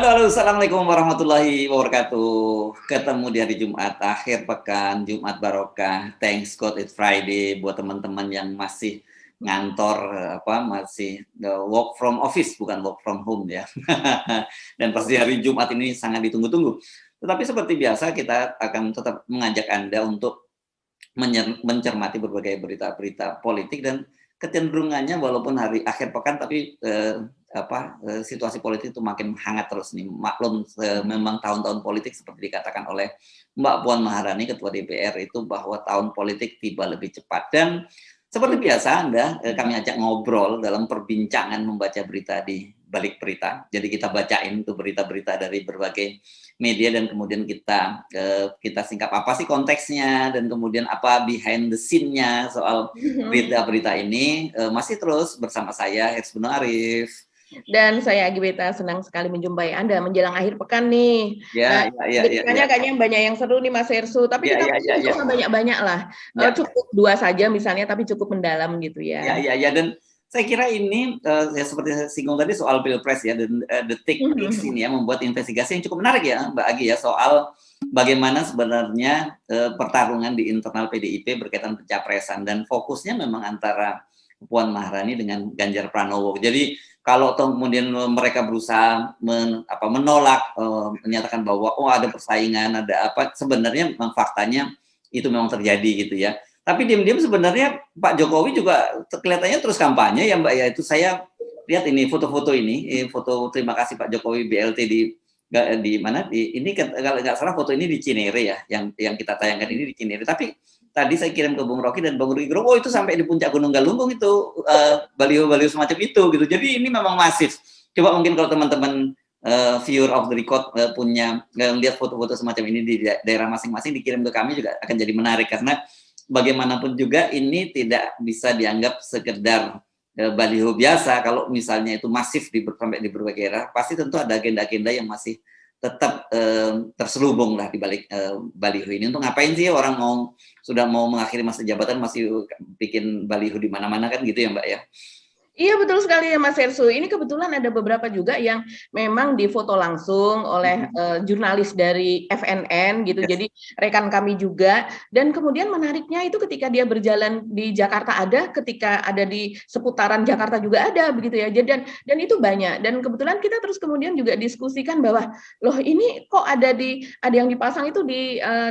Halo, halo, assalamualaikum warahmatullahi wabarakatuh. Ketemu di hari Jumat, akhir pekan, Jumat barokah. Thanks God it's Friday buat teman-teman yang masih ngantor, masih work from office, bukan work from home ya. Dan pasti hari Jumat ini sangat ditunggu-tunggu. Tetapi seperti biasa kita akan tetap mengajak Anda untuk mencermati berbagai berita-berita politik dan kecenderungannya walaupun hari akhir pekan tapi situasi politik itu makin hangat terus nih. Maklum memang tahun-tahun politik seperti dikatakan oleh Mbak Puan Maharani Ketua DPR itu bahwa tahun politik tiba lebih cepat. Dan seperti biasa kami ajak ngobrol dalam perbincangan membaca berita di balik berita. Jadi kita bacain tuh berita-berita dari berbagai media dan kemudian kita singkap apa sih konteksnya dan kemudian apa behind the scene-nya soal berita-berita ini. Masih terus bersama saya Hersbeno Arif. Dan saya Agibeta, senang sekali menjumpai Anda menjelang akhir pekan nih. Beritanya kayaknya banyak yang seru nih Mas Hersu, tapi kita usah banyak-banyak lah. Cukup 2 saja misalnya, tapi cukup mendalam gitu ya. Ya, dan saya kira ini ya seperti saya singgung tadi soal Pilpres ya, dan detik ini ya membuat investigasi yang cukup menarik ya Mbak Agi ya, soal bagaimana sebenarnya pertarungan di internal PDIP berkaitan pencapresan, dan fokusnya memang antara Puan Maharani dengan Ganjar Pranowo. Jadi kalau kemudian mereka berusaha menolak, menyatakan bahwa ada persaingan, ada apa, sebenarnya memang faktanya itu memang terjadi gitu ya. Tapi diam-diam sebenarnya Pak Jokowi juga kelihatannya terus kampanye ya Mbak ya. Itu saya lihat ini foto-foto ini, foto terima kasih Pak Jokowi BLT di mana, ini kalau nggak salah foto ini di Cinere ya, yang kita tayangkan ini di Cinere. Tapi tadi saya kirim ke Bung Rocky dan Bung Rocky, itu sampai di puncak Gunung Galunggung itu baliho-baliho semacam itu gitu. Jadi ini memang masif. Coba mungkin kalau teman-teman viewer of the record punya lihat foto-foto semacam ini di daerah masing-masing, dikirim ke kami juga akan jadi menarik, karena bagaimanapun juga ini tidak bisa dianggap sekedar baliho biasa. Kalau misalnya itu masif sampai di berbagai daerah, pasti tentu ada agenda-agenda yang masih tetap terselubung lah di balik baliho ini. Untuk ngapain sih orang sudah mau mengakhiri masa jabatan masih bikin baliho di mana-mana kan gitu ya Mbak ya? Iya betul sekali ya Mas Hersu. Ini kebetulan ada beberapa juga yang memang difoto langsung oleh jurnalis dari FNN gitu. Yes. Jadi rekan kami juga. Dan kemudian menariknya itu ketika dia berjalan di Jakarta ada, ketika ada di seputaran Jakarta juga ada begitu ya. Dan itu banyak. Dan kebetulan kita terus kemudian juga diskusikan bahwa loh ini kok ada yang dipasang itu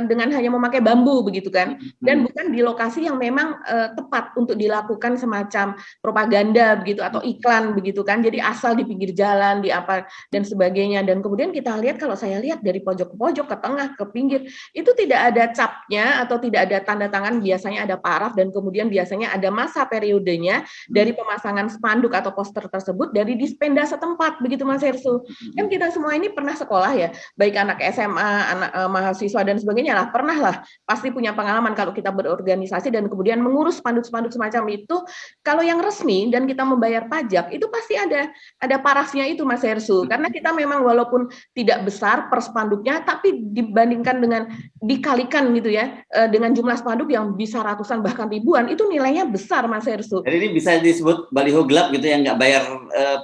dengan hanya memakai bambu begitu kan. Dan bukan di lokasi yang memang tepat untuk dilakukan semacam propaganda begitu atau iklan begitu kan, jadi asal di pinggir jalan di apa dan sebagainya. Dan kemudian kita lihat, kalau saya lihat dari pojok ke pojok, ke tengah, ke pinggir, itu tidak ada capnya atau tidak ada tanda tangan, biasanya ada paraf, dan kemudian biasanya ada masa periodenya dari pemasangan spanduk atau poster tersebut dari Dispenda setempat begitu Mas Hersu. Kan kita semua ini pernah sekolah ya, baik anak SMA, anak mahasiswa dan sebagainya lah, pernah lah pasti punya pengalaman kalau kita berorganisasi dan kemudian mengurus spanduk-spanduk semacam itu. Kalau yang resmi dan kita membayar pajak itu pasti ada parafnya itu Mas Hersu, karena kita memang walaupun tidak besar per spanduknya, tapi dibandingkan dengan dikalikan gitu ya dengan jumlah spanduk yang bisa ratusan bahkan ribuan, itu nilainya besar Mas Hersu. Jadi ini bisa disebut baliho gelap gitu yang nggak bayar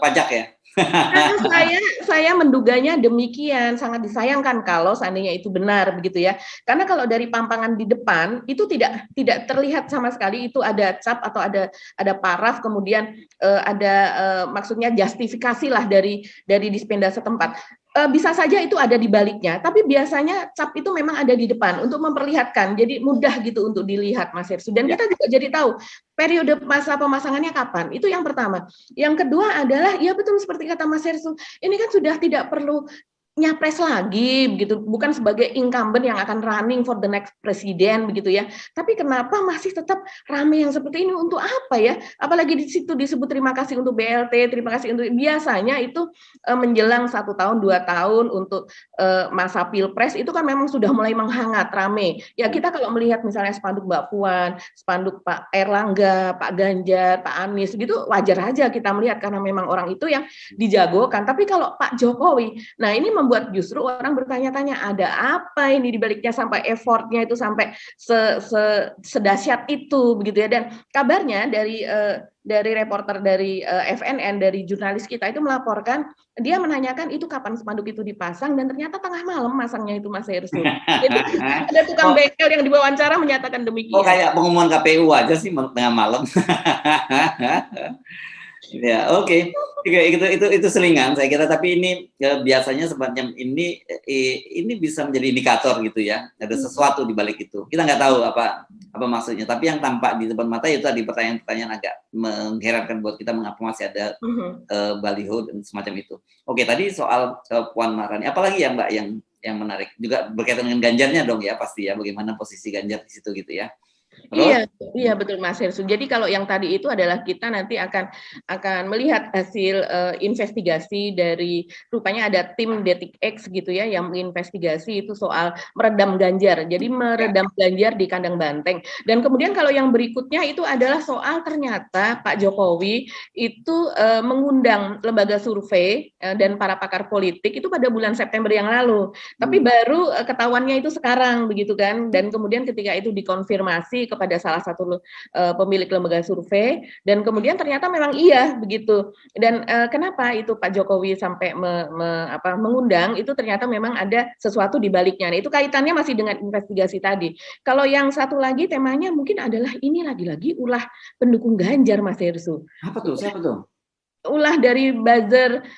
pajak ya? Saya menduganya demikian, sangat disayangkan kalau seandainya itu benar begitu ya. Karena kalau dari pampangan di depan itu tidak terlihat sama sekali itu ada cap atau ada paraf, kemudian maksudnya justifikasi lah dari Dispenda setempat. Bisa saja itu ada di baliknya, tapi biasanya cap itu memang ada di depan untuk memperlihatkan, jadi mudah gitu untuk dilihat Mas Hersu. Dan kita juga jadi tahu periode masa pemasangannya kapan, itu yang pertama. Yang kedua adalah, ya betul seperti kata Mas Hersu, ini kan sudah tidak perlu nyapres lagi begitu, bukan sebagai incumbent yang akan running for the next presiden begitu ya. Tapi kenapa masih tetap ramai yang seperti ini, untuk apa ya? Apalagi di situ disebut terima kasih untuk BLT, terima kasih untuk, biasanya itu menjelang 1 tahun 2 tahun untuk masa Pilpres itu kan memang sudah mulai menghangat rame. Ya kita kalau melihat misalnya spanduk Mbak Puan, spanduk Pak Erlangga, Pak Ganjar, Pak Anies gitu, wajar aja kita melihat karena memang orang itu yang dijagokan. Tapi kalau Pak Jokowi, nah ini membuat justru orang bertanya-tanya ada apa ini di baliknya sampai effortnya itu sampai sedahsyat itu begitu ya. Dan kabarnya dari reporter dari FNN, dari jurnalis kita itu melaporkan, dia menanyakan itu kapan spanduk itu dipasang dan ternyata tengah malam masangnya itu Mas Hersut. Jadi ada tukang bengkel yang diwawancara menyatakan demikian. Kayak pengumuman KPU aja sih tengah malam. Ya, oke. Itu selingan saya kira, tapi ini biasanya semacam ini bisa menjadi indikator gitu ya. Ada sesuatu di balik itu. Kita nggak tahu apa maksudnya, tapi yang tampak di depan mata itu tadi pertanyaan-pertanyaan agak mengherankan buat kita, mengapa masih ada baliho dan semacam itu. Oke, tadi soal Puan Maharani. Apalagi ya Mbak yang menarik juga berkaitan dengan Ganjarnya dong ya, pasti ya, bagaimana posisi Ganjar di situ gitu ya. Iya betul Mas Hersut. Jadi kalau yang tadi itu adalah kita nanti akan melihat hasil investigasi dari, rupanya ada tim Detik X gitu ya yang menginvestigasi itu soal meredam Ganjar. Jadi meredam Ganjar di kandang banteng. Dan kemudian kalau yang berikutnya itu adalah soal ternyata Pak Jokowi itu mengundang lembaga survei dan para pakar politik itu pada bulan September yang lalu. Tapi baru ketahuannya itu sekarang begitu kan. Dan kemudian ketika itu dikonfirmasi kepada salah satu pemilik lembaga survei, dan kemudian ternyata memang iya begitu. Dan kenapa itu Pak Jokowi sampai mengundang, itu ternyata memang ada sesuatu di baliknya. Nah, itu kaitannya masih dengan investigasi tadi. Kalau yang satu lagi temanya mungkin adalah ini lagi-lagi ulah pendukung Ganjar Mas Hersut. Apa tuh? Siapa tuh? Ulah dari buzzer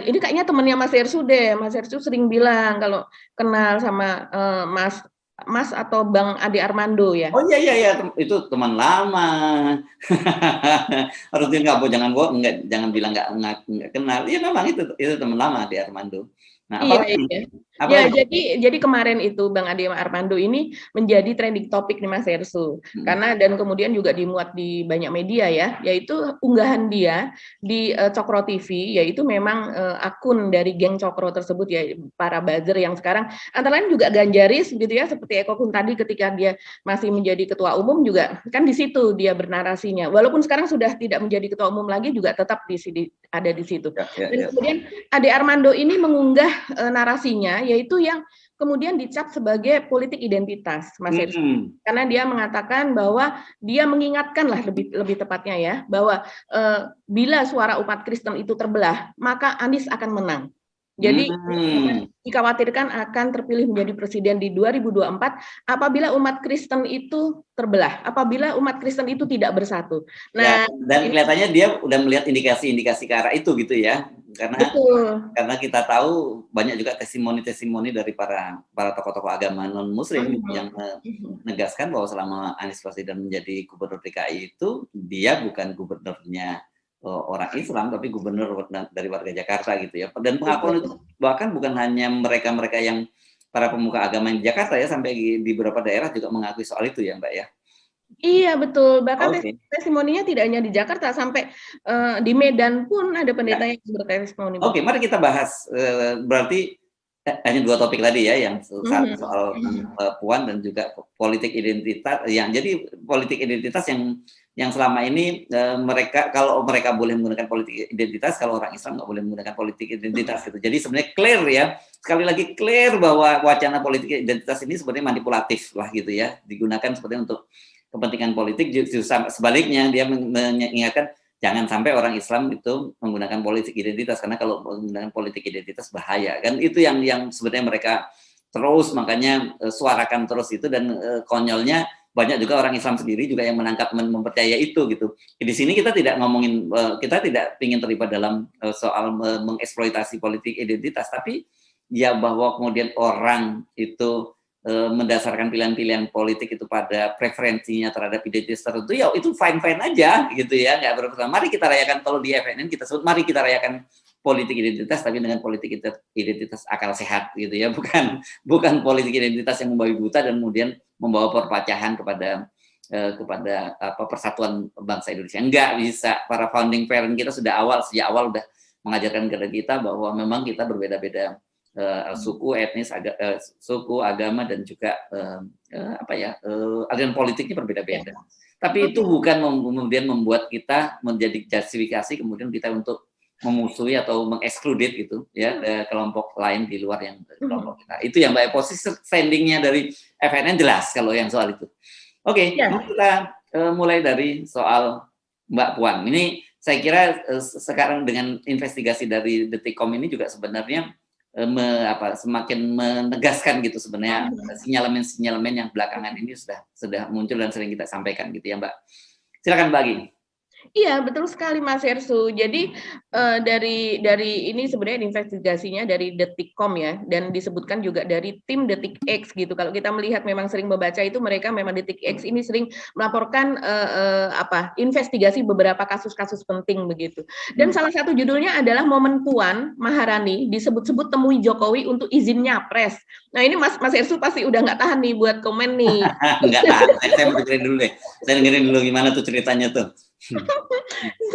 ini kayaknya temannya Mas Hersut deh. Mas Hersut sering bilang kalau kenal sama Mas atau Bang Ade Armando ya. Oh iya, itu teman lama. Harusnya jangan bilang nggak kenal. Iya memang itu teman lama Ade Armando. Nah, jadi kemarin itu Bang Ade Armando ini menjadi trending topik nih Mas Hersut. Karena dan kemudian juga dimuat di banyak media ya, yaitu unggahan dia di Cokro TV, yaitu memang akun dari geng Cokro tersebut ya, para buzzer yang sekarang antara lain juga Ganjaris gitu ya, seperti Eko Kun tadi ketika dia masih menjadi ketua umum juga kan di situ dia bernarasinya. Walaupun sekarang sudah tidak menjadi ketua umum lagi juga tetap ada di situ. Dan kemudian Ade Armando ini mengunggah narasinya, yaitu yang kemudian dicap sebagai politik identitas, Mas Hersut. Karena dia mengatakan bahwa dia mengingatkan lah lebih tepatnya ya, bahwa bila suara umat Kristen itu terbelah, maka Anies akan menang. Jadi dikhawatirkan akan terpilih menjadi presiden di 2024 apabila umat Kristen itu terbelah, apabila umat Kristen itu tidak bersatu. Nah, dan kelihatannya dia udah melihat indikasi-indikasi ke arah itu gitu ya. Karena kita tahu banyak juga testimoni dari para tokoh-tokoh agama non-muslim yang menegaskan bahwa selama Anies Baswedan menjadi gubernur DKI itu dia bukan gubernurnya orang Islam, tapi gubernur dari warga Jakarta gitu ya. Dan pengakuan itu bahkan bukan hanya mereka yang para pemuka agama di Jakarta ya, sampai di beberapa daerah juga mengakui soal itu ya Mbak ya. Iya betul, bahkan testimoninya tidak hanya di Jakarta, sampai di Medan pun ada pendeta yang bertestimoni. Oke, mari kita bahas. Berarti hanya dua topik tadi ya, yang soal Puan dan juga politik identitas. Jadi politik identitas yang selama ini kalau mereka boleh menggunakan politik identitas, kalau orang Islam nggak boleh menggunakan politik identitas gitu. Jadi sebenarnya clear ya, sekali lagi clear bahwa wacana politik identitas ini sebenarnya manipulatif lah gitu ya, digunakan seperti untuk kepentingan politik. Justru sebaliknya dia mengingatkan jangan sampai orang Islam itu menggunakan politik identitas, karena kalau menggunakan politik identitas bahaya kan. Itu yang sebenarnya mereka terus makanya suarakan terus itu, dan konyolnya banyak juga orang Islam sendiri juga yang mempercaya itu gitu. Di sini kita tidak ngomongin, kita tidak ingin terlibat dalam soal mengeksploitasi politik identitas, tapi ya bahwa kemudian orang itu mendasarkan pilihan-pilihan politik itu pada preferensinya terhadap identitas tertentu, ya itu fine-fine aja gitu ya, nggak bermasalah. Mari kita rayakan, kalau di FNN kita sebut, mari kita rayakan politik identitas, tapi dengan politik identitas akal sehat gitu ya, bukan politik identitas yang membabi buta dan kemudian membawa perpecahan kepada persatuan bangsa Indonesia. Enggak bisa. Para founding parent kita sejak awal udah mengajarkan kepada kita bahwa memang kita berbeda-beda suku, etnis, suku, agama, dan juga aliran politiknya berbeda-beda. Tapi itu bukan kemudian membuat kita menjadi justifikasi kemudian kita untuk memusuhi atau mengekskluded gitu ya kelompok lain di luar yang kelompok kita. Itu yang Mbak posisi standingnya dari FNN jelas kalau yang soal itu. Oke, mari kita mulai dari soal Mbak Puan. Ini saya kira sekarang dengan investigasi dari Detikcom ini juga sebenarnya semakin menegaskan gitu sebenarnya sinyalemen-sinyalemen yang belakangan ini sudah muncul dan sering kita sampaikan gitu ya Mbak. Silakan Mbak Agi. Iya, betul sekali Mas Hersu. Jadi dari ini sebenarnya investigasinya dari Detikcom ya, dan disebutkan juga dari tim Detik X gitu. Kalau kita melihat memang sering membaca itu, mereka memang Detik X ini sering melaporkan investigasi beberapa kasus-kasus penting begitu. Dan salah satu judulnya adalah Momen Puan Maharani disebut-sebut temui Jokowi untuk izin nyapres. Nah ini Mas Hersu pasti udah nggak tahan nih buat komen nih. Nggak tahan, saya mau dengerin dulu deh. Saya dengerin dulu gimana tuh ceritanya tuh.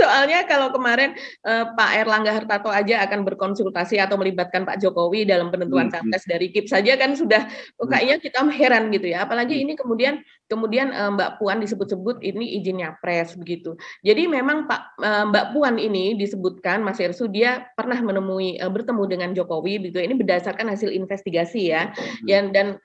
Soalnya kalau kemarin Pak Erlangga Hartarto aja akan berkonsultasi atau melibatkan Pak Jokowi dalam penentuan capres dari KIP saja kan sudah kayaknya kita heran gitu ya. Apalagi ini kemudian Mbak Puan disebut-sebut ini izin nyapres begitu. Jadi memang Mbak Puan ini disebutkan Mas Hersu dia pernah bertemu dengan Jokowi begitu. Ini berdasarkan hasil investigasi ya. Dan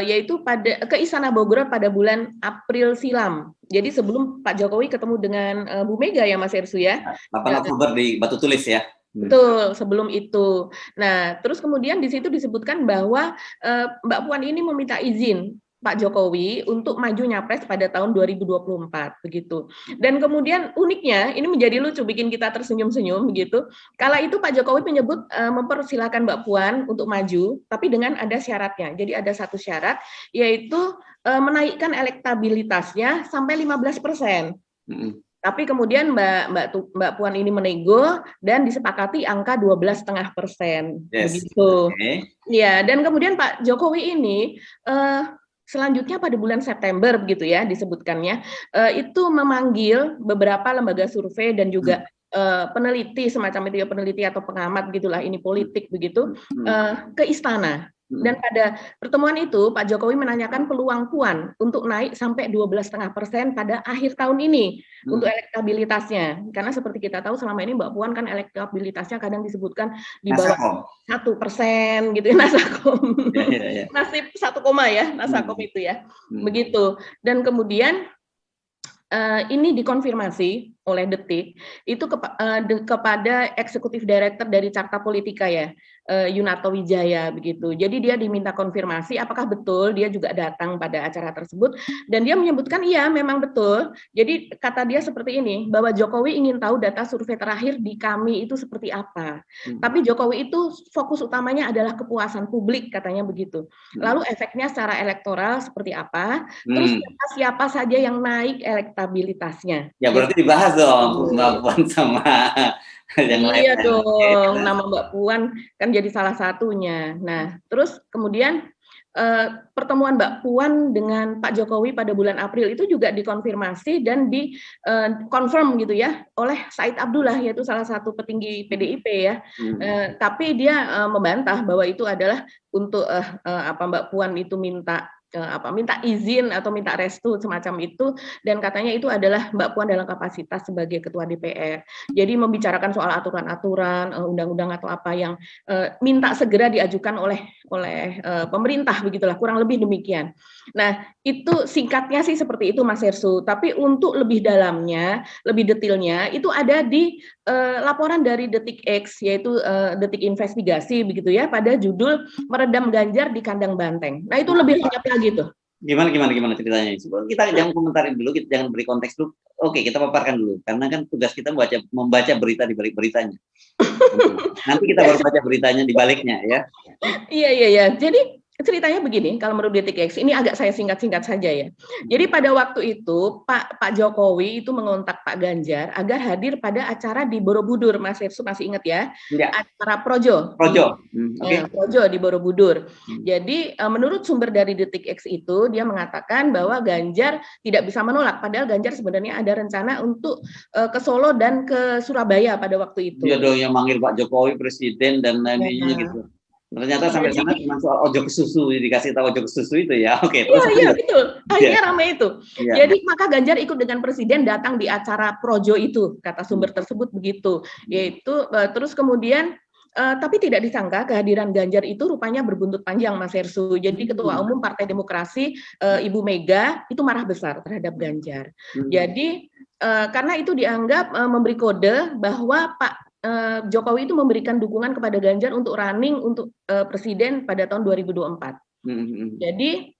yaitu ke Istana Bogor pada bulan April silam. Jadi sebelum Pak Jokowi ketemu dengan Bu Mega ya Mas Hersu ya. 8 Oktober di Batu Tulis ya. Betul, sebelum itu. Nah, terus kemudian di situ disebutkan bahwa Mbak Puan ini meminta izin Pak Jokowi untuk maju nyapres pada tahun 2024 begitu. Dan kemudian uniknya ini menjadi lucu, bikin kita tersenyum-senyum begitu. Kala itu Pak Jokowi menyebut mempersilahkan Mbak Puan untuk maju, tapi dengan ada syaratnya. Jadi ada satu syarat yaitu menaikkan elektabilitasnya sampai 15%. Tapi kemudian Mbak Puan ini menego dan disepakati angka 12,5%. Begitu. Ya, dan kemudian Pak Jokowi ini selanjutnya pada bulan September begitu ya disebutkannya itu memanggil beberapa lembaga survei dan juga peneliti semacam itu ya, peneliti atau pengamat gitulah ini politik begitu ke istana. Dan pada pertemuan itu Pak Jokowi menanyakan peluang Puan untuk naik sampai 12,5% pada akhir tahun ini untuk elektabilitasnya. Karena seperti kita tahu selama ini Mbak Puan kan elektabilitasnya kadang disebutkan di bawah 1% gitu ya, Nasakom. Nasib 1, ya, Nasakom itu ya. Begitu. Dan kemudian ini dikonfirmasi oleh Detik itu kepada eksekutif director dari Carta Politika ya, Yunarto Wijaya begitu. Jadi dia diminta konfirmasi apakah betul dia juga datang pada acara tersebut dan dia menyebutkan iya memang betul. Jadi kata dia seperti ini, bahwa Jokowi ingin tahu data survei terakhir di kami itu seperti apa. Tapi Jokowi itu fokus utamanya adalah kepuasan publik katanya begitu. Lalu efeknya secara elektoral seperti apa? Terus siapa saja yang naik elektabilitasnya? Ya berarti dibahas dong Mbak Puan sama yang lain. Iya dong, nama Mbak Puan kan jadi salah satunya. Nah, terus kemudian pertemuan Mbak Puan dengan Pak Jokowi pada bulan April itu juga dikonfirmasi dan dikonfirm gitu ya oleh Said Abdullah, yaitu salah satu petinggi PDIP ya. Tapi dia membantah bahwa itu adalah untuk Mbak Puan itu minta izin atau minta restu semacam itu, dan katanya itu adalah Mbak Puan dalam kapasitas sebagai ketua DPR. Jadi membicarakan soal aturan-aturan, undang-undang atau apa yang minta segera diajukan oleh pemerintah begitulah, kurang lebih demikian. Nah, itu singkatnya sih seperti itu Mas Hersu, tapi untuk lebih dalamnya, lebih detailnya itu ada di laporan dari Detik X, yaitu Detik Investigasi begitu ya, pada judul Meredam Ganjar di Kandang Banteng. Nah, itu lebih lengkap lagi tuh. Gimana ceritanya? Kita jangan komentarin dulu, kita jangan beri konteks dulu. Oke, kita paparkan dulu, karena kan tugas kita membaca berita di balik beritanya. Nanti kita baru baca beritanya di baliknya ya. Iya. Jadi ceritanya begini, kalau menurut Detik X, ini agak saya singkat-singkat saja ya. Jadi pada waktu itu Pak Jokowi itu mengontak Pak Ganjar agar hadir pada acara di Borobudur, Mas Hersu masih ingat ya? Acara Projo. Projo di Borobudur. Jadi menurut sumber dari Detik X itu dia mengatakan bahwa Ganjar tidak bisa menolak, padahal Ganjar sebenarnya ada rencana untuk ke Solo dan ke Surabaya pada waktu itu. Dia dong yang manggil Pak Jokowi presiden dan lainnya gitu. Ternyata sampai Jadi sana cuma soal ojo ke susu, dikasih tahu ojo ke susu itu ya. Oke, iya terus iya lanjut. betul, Iya, akhirnya ramai itu. iya. Jadi maka Ganjar ikut dengan presiden datang di acara projo itu, kata Hmm, sumber tersebut begitu. hmm, Yaitu terus kemudian tapi tidak disangka kehadiran Ganjar itu rupanya berbuntut panjang, Mas Hersu. Jadi Ketua hmm, Umum Partai Demokrasi Ibu Mega itu marah besar terhadap Ganjar. hmm. Jadi karena itu dianggap memberi kode bahwa Pak Jokowi itu memberikan dukungan kepada Ganjar untuk running untuk presiden pada tahun 2024. Hmm. Jadi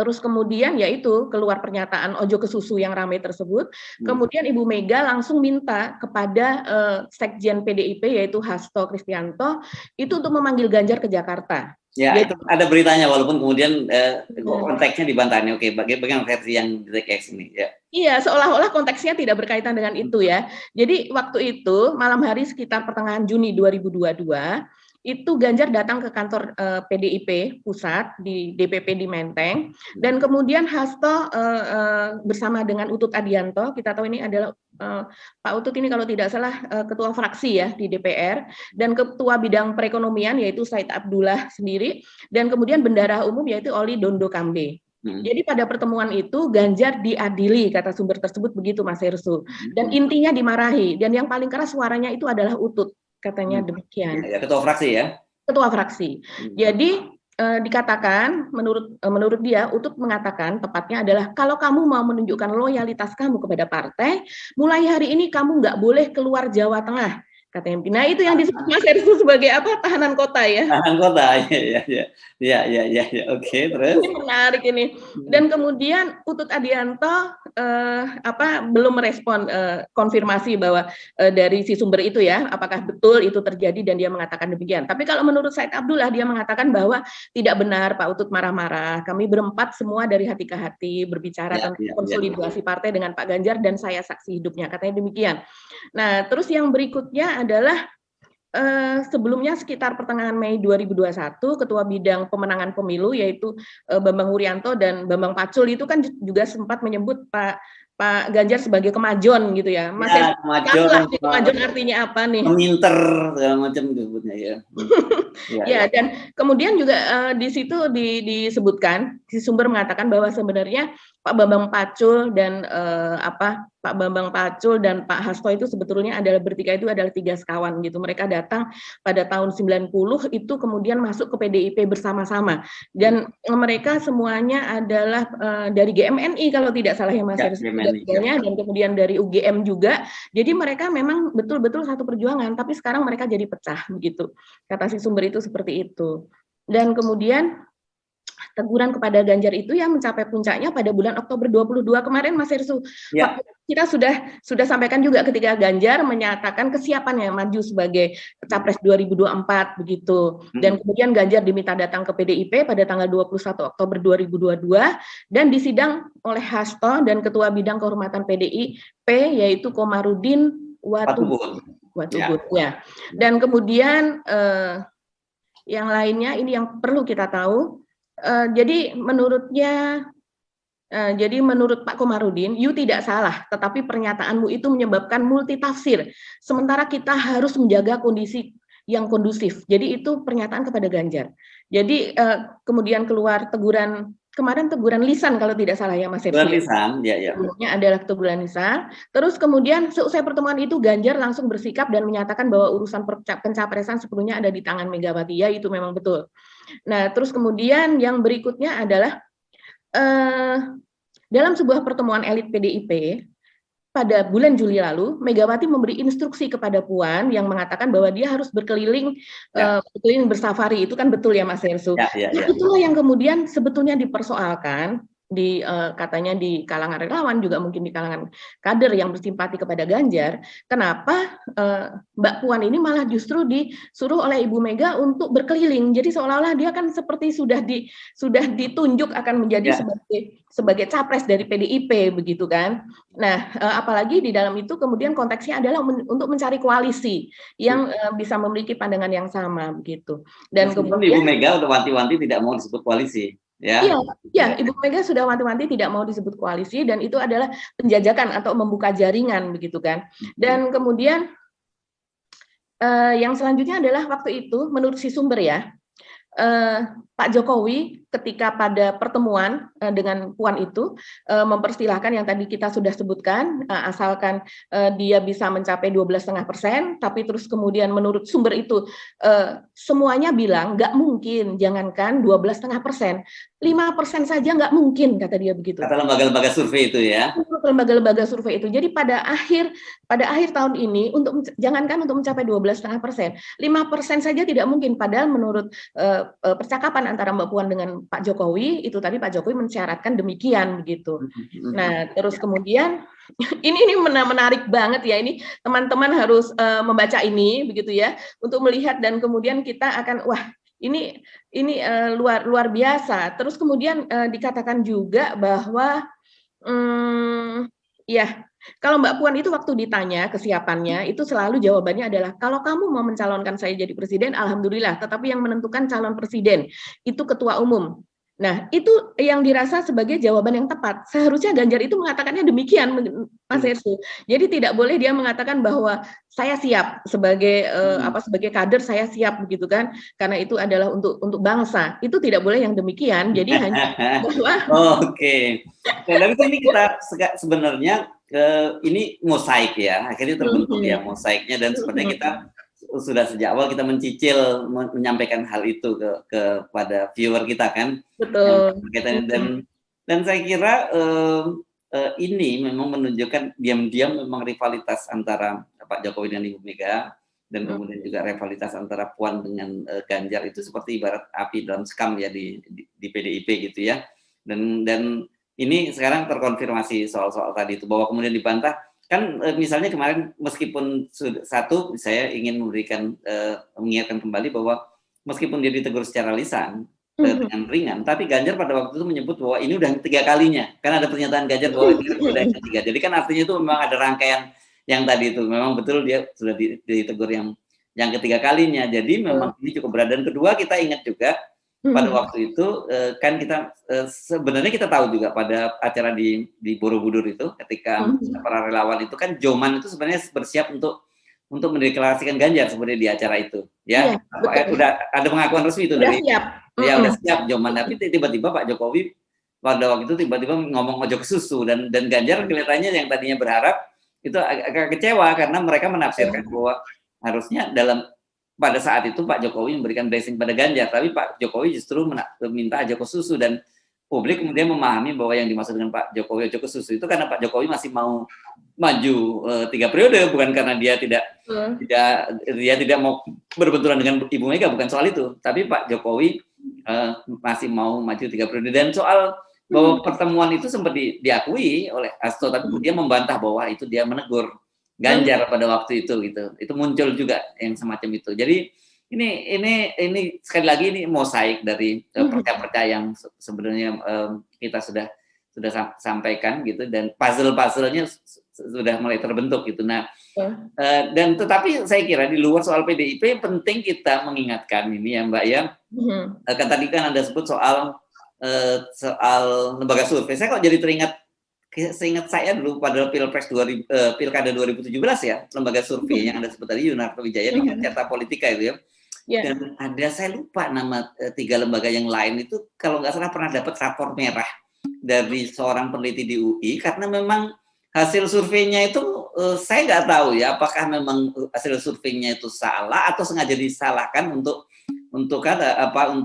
terus kemudian yaitu keluar pernyataan ojo ke susu yang ramai tersebut. Kemudian Ibu Mega langsung minta kepada Sekjen PDIP yaitu Hasto Kristianto itu untuk memanggil Ganjar ke Jakarta. Ya, Jadi, itu ada beritanya walaupun kemudian konteksnya dibantahnya. Oke, bagaimana versi yang di TX ini ya. iya, seolah-olah konteksnya tidak berkaitan dengan itu ya. Jadi waktu itu malam hari sekitar pertengahan Juni 2022 itu Ganjar datang ke kantor PDIP pusat di DPP di Menteng dan kemudian Hasto bersama dengan Utut Adianto, kita tahu ini adalah Pak Utut ini kalau tidak salah ketua fraksi ya di DPR dan ketua bidang perekonomian yaitu Said Abdullah sendiri dan kemudian bendahara umum yaitu Oli Dondo Kambe. Jadi pada pertemuan itu Ganjar diadili, kata sumber tersebut begitu Mas Hersu. Dan intinya dimarahi. Dan yang paling keras suaranya itu adalah Utut, katanya demikian. Ya, ketua fraksi ya. Ketua fraksi. Jadi dikatakan menurut dia Utut mengatakan tepatnya adalah kalau kamu mau menunjukkan loyalitas kamu kepada partai, mulai hari ini kamu nggak boleh keluar Jawa Tengah. Katanya. Nah itu yang disebut Mas Hersu sebagai apa? Tahanan kota ya. Tahanan kota, ya. Oke, terus. Ini menarik ini. Dan kemudian Utut Adianto belum merespon konfirmasi bahwa dari si sumber itu ya, apakah betul itu terjadi dan dia mengatakan demikian. Tapi kalau menurut Said Abdullah dia mengatakan bahwa tidak benar Pak Utut marah-marah. Kami berempat semua dari hati ke hati berbicara tentang konsolidasi partai dengan Pak Ganjar dan saya saksi hidupnya. Katanya demikian. Nah, terus yang berikutnya adalah sebelumnya sekitar pertengahan Mei 2021 Ketua Bidang Pemenangan Pemilu yaitu Bambang Wuryanto dan Bambang Pacul itu kan juga sempat menyebut Pak Ganjar sebagai kemajon gitu ya. Mas ya, kemajon artinya apa nih? Peminter segala macam disebutnya ya. Ya, dan kemudian juga di situ disebutkan si sumber mengatakan bahwa sebenarnya Pak Bambang Pacul dan Pak Bambang Pacul dan Pak Hasto itu sebetulnya bertiga itu adalah 3 sekawan gitu. Mereka datang pada tahun 90 itu kemudian masuk ke PDIP bersama-sama dan mereka semuanya adalah dari GMNI kalau tidak salah ya Mas dan kemudian dari UGM juga. Jadi mereka memang betul-betul satu perjuangan tapi sekarang mereka jadi pecah begitu. Kata si sumber itu seperti itu. Dan kemudian teguran kepada Ganjar itu yang mencapai puncaknya pada bulan Oktober 22 kemarin Mas Hersu. Ya. Kita sudah sampaikan juga ketika Ganjar menyatakan kesiapannya maju sebagai Capres 2024 begitu. Dan kemudian Ganjar diminta datang ke PDIP pada tanggal 21 Oktober 2022 dan disidang oleh Hasto dan Ketua Bidang Kehormatan PDIP yaitu Komarudin Watubun. Ya. Dan kemudian yang lainnya ini yang perlu kita tahu. Jadi menurut Pak Komarudin, you tidak salah, tetapi pernyataanmu itu menyebabkan multitafsir. Sementara kita harus menjaga kondisi yang kondusif. Jadi itu pernyataan kepada Ganjar. Jadi kemudian keluar teguran lisan kalau tidak salah ya Mas Hersi. Teguran lisan, ya. Sebelumnya adalah teguran lisan. Terus kemudian seusai pertemuan itu Ganjar langsung bersikap dan menyatakan bahwa urusan pencapresan sepenuhnya ada di tangan Megawati. Ya itu memang betul. Nah terus kemudian yang berikutnya adalah dalam sebuah pertemuan elit PDIP pada bulan Juli lalu, Megawati memberi instruksi kepada Puan yang mengatakan bahwa dia harus berkeliling bersafari. Itu kan betul ya Mas Hersu. Nah, itulah yang kemudian sebetulnya dipersoalkan katanya di kalangan relawan juga mungkin di kalangan kader yang bersimpati kepada Ganjar. Kenapa Mbak Puan ini malah justru disuruh oleh Ibu Mega untuk berkeliling. Jadi seolah-olah dia kan seperti sudah ditunjuk akan menjadi sebagai capres dari PDIP begitu kan. Nah, apalagi di dalam itu kemudian konteksnya adalah untuk mencari koalisi yang bisa memiliki pandangan yang sama begitu. Dan kemudian Ibu Mega udah wanti-wanti tidak mau disebut koalisi. Iya, Ibu Mega sudah wanti-wanti tidak mau disebut koalisi dan itu adalah penjajakan atau membuka jaringan begitu kan. Dan kemudian yang selanjutnya adalah waktu itu menurut si sumber ya, Pak Jokowi ketika pada pertemuan dengan Puan itu mempersilahkan yang tadi kita sudah sebutkan, asalkan dia bisa mencapai 12,5%, tapi terus kemudian menurut sumber itu semuanya bilang nggak mungkin, jangankan 12,5%, 5% saja nggak mungkin, kata dia begitu. Kata lembaga-lembaga survei itu ya. Lembaga-lembaga survei itu. Jadi pada akhir tahun ini jangankan untuk mencapai 12,5%, 5% saja tidak mungkin. Padahal menurut percakapan antara Mbak Puan dengan Pak Jokowi itu tadi Pak Jokowi mensyaratkan demikian begitu. Nah, terus kemudian ini menarik banget ya, ini teman-teman harus membaca ini begitu ya untuk melihat, dan kemudian kita akan ini luar biasa. Terus kemudian dikatakan juga bahwa ya, kalau Mbak Puan itu waktu ditanya kesiapannya, itu selalu jawabannya adalah, kalau kamu mau mencalonkan saya jadi presiden, alhamdulillah, tetapi yang menentukan calon presiden itu ketua umum. Nah, itu yang dirasa sebagai jawaban yang tepat. Seharusnya Ganjar itu mengatakannya demikian, Mas Hersu. Jadi tidak boleh dia mengatakan bahwa saya siap sebagai sebagai kader, saya siap begitu kan, karena itu adalah untuk bangsa. Itu tidak boleh yang demikian. Jadi hanya bahwa Oke. Tapi ini kita sebenarnya ini mosaik ya, akhirnya terbentuk ya mosaiknya, dan sebenarnya kita sudah sejak awal kita mencicil menyampaikan hal itu kepada viewer kita kan. Betul. Dan saya kira ini memang menunjukkan diam-diam memang rivalitas antara Pak Jokowi dan Ibu Mega, dan kemudian juga rivalitas antara Puan dengan Ganjar itu seperti ibarat api dalam sekam ya di PDIP gitu ya. Dan ini sekarang terkonfirmasi soal tadi itu, bahwa kemudian dibantah. Kan misalnya kemarin meskipun saya ingin mengingatkan kembali bahwa meskipun dia ditegur secara lisan dengan ringan, tapi Ganjar pada waktu itu menyebut bahwa ini udah 3 kalinya. Kan ada pernyataan Ganjar bahwa ini sudah yang ketiga. Jadi kan artinya itu memang ada rangkaian yang tadi itu. Memang betul dia sudah ditegur yang 3 kalinya. Jadi memang ini cukup berat. Dan kedua, kita ingat juga pada waktu itu kan kita sebenarnya kita tahu juga pada acara di Borobudur itu, ketika para relawan itu kan Joman itu sebenarnya bersiap untuk mendeklarasikan Ganjar sebenarnya di acara itu ya. Udah ada pengakuan resmi itu dari ya udah siap Joman, tapi tiba-tiba Pak Jokowi pada waktu itu tiba-tiba ngomong ojo ke susu, dan Ganjar kelihatannya yang tadinya berharap itu agak kecewa karena mereka menafsirkan bahwa harusnya pada saat itu Pak Jokowi memberikan blessing pada Ganjar, tapi Pak Jokowi justru minta aja ke susu, dan publik kemudian memahami bahwa yang dimaksud dengan Pak Jokowi aja ke susu itu karena Pak Jokowi masih mau maju 3 periode, bukan karena dia tidak mau berbenturan dengan Ibu Mega, bukan soal itu, tapi Pak Jokowi masih mau maju 3 periode. Dan soal bahwa pertemuan itu sempat diakui oleh Hasto, tapi dia membantah bahwa itu dia menegur Ganjar pada waktu itu gitu. Itu muncul juga yang semacam itu. Jadi ini sekali lagi ini mosaik dari percaya yang sebenarnya kita sudah sampaikan gitu, dan puzzle-nya sudah mulai terbentuk gitu. Nah, dan tetapi saya kira di luar soal PDIP penting kita mengingatkan ini ya Mbak ya. Kan tadi kan Anda sebut soal lembaga survei. Saya kok jadi seingat saya dulu pada Pilkada 2017 ya, lembaga survei yang Anda sebut tadi Yunarto Wijaya di Carta Politika itu ya. Dan saya lupa nama 3 lembaga yang lain itu, kalau nggak salah pernah dapat rapor merah dari seorang peneliti di UI, karena memang hasil surveinya itu saya nggak tahu ya apakah memang hasil surveinya itu salah atau sengaja disalahkan untuk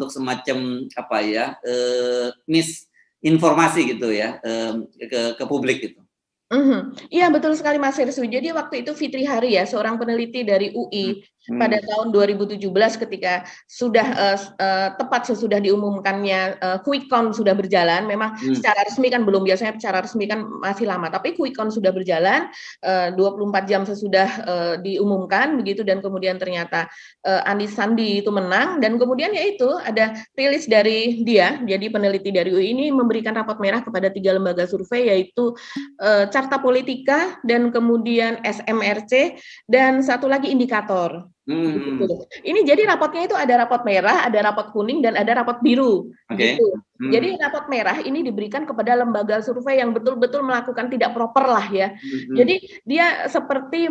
semacam misinformasi gitu ya ke publik gitu. Iya betul sekali Mas Hersu. Jadi waktu itu Fitri Hari ya, seorang peneliti dari UI pada tahun 2017 ketika sudah tepat sesudah diumumkannya quick count sudah berjalan. Memang secara resmi kan belum, biasanya secara resmi kan masih lama, tapi quick count sudah berjalan 24 jam sesudah diumumkan begitu, dan kemudian ternyata Anies Sandi itu menang, dan kemudian yaitu ada rilis dari dia, jadi peneliti dari UI ini memberikan rapot merah kepada 3 lembaga survei, yaitu Carta Politika, dan kemudian SMRC, dan satu lagi indikator. Ini jadi rapotnya itu ada rapot merah, ada rapot kuning, dan ada rapot biru. Gitu. Jadi rapot merah ini diberikan kepada lembaga survei yang betul-betul melakukan tidak proper lah ya. Jadi dia seperti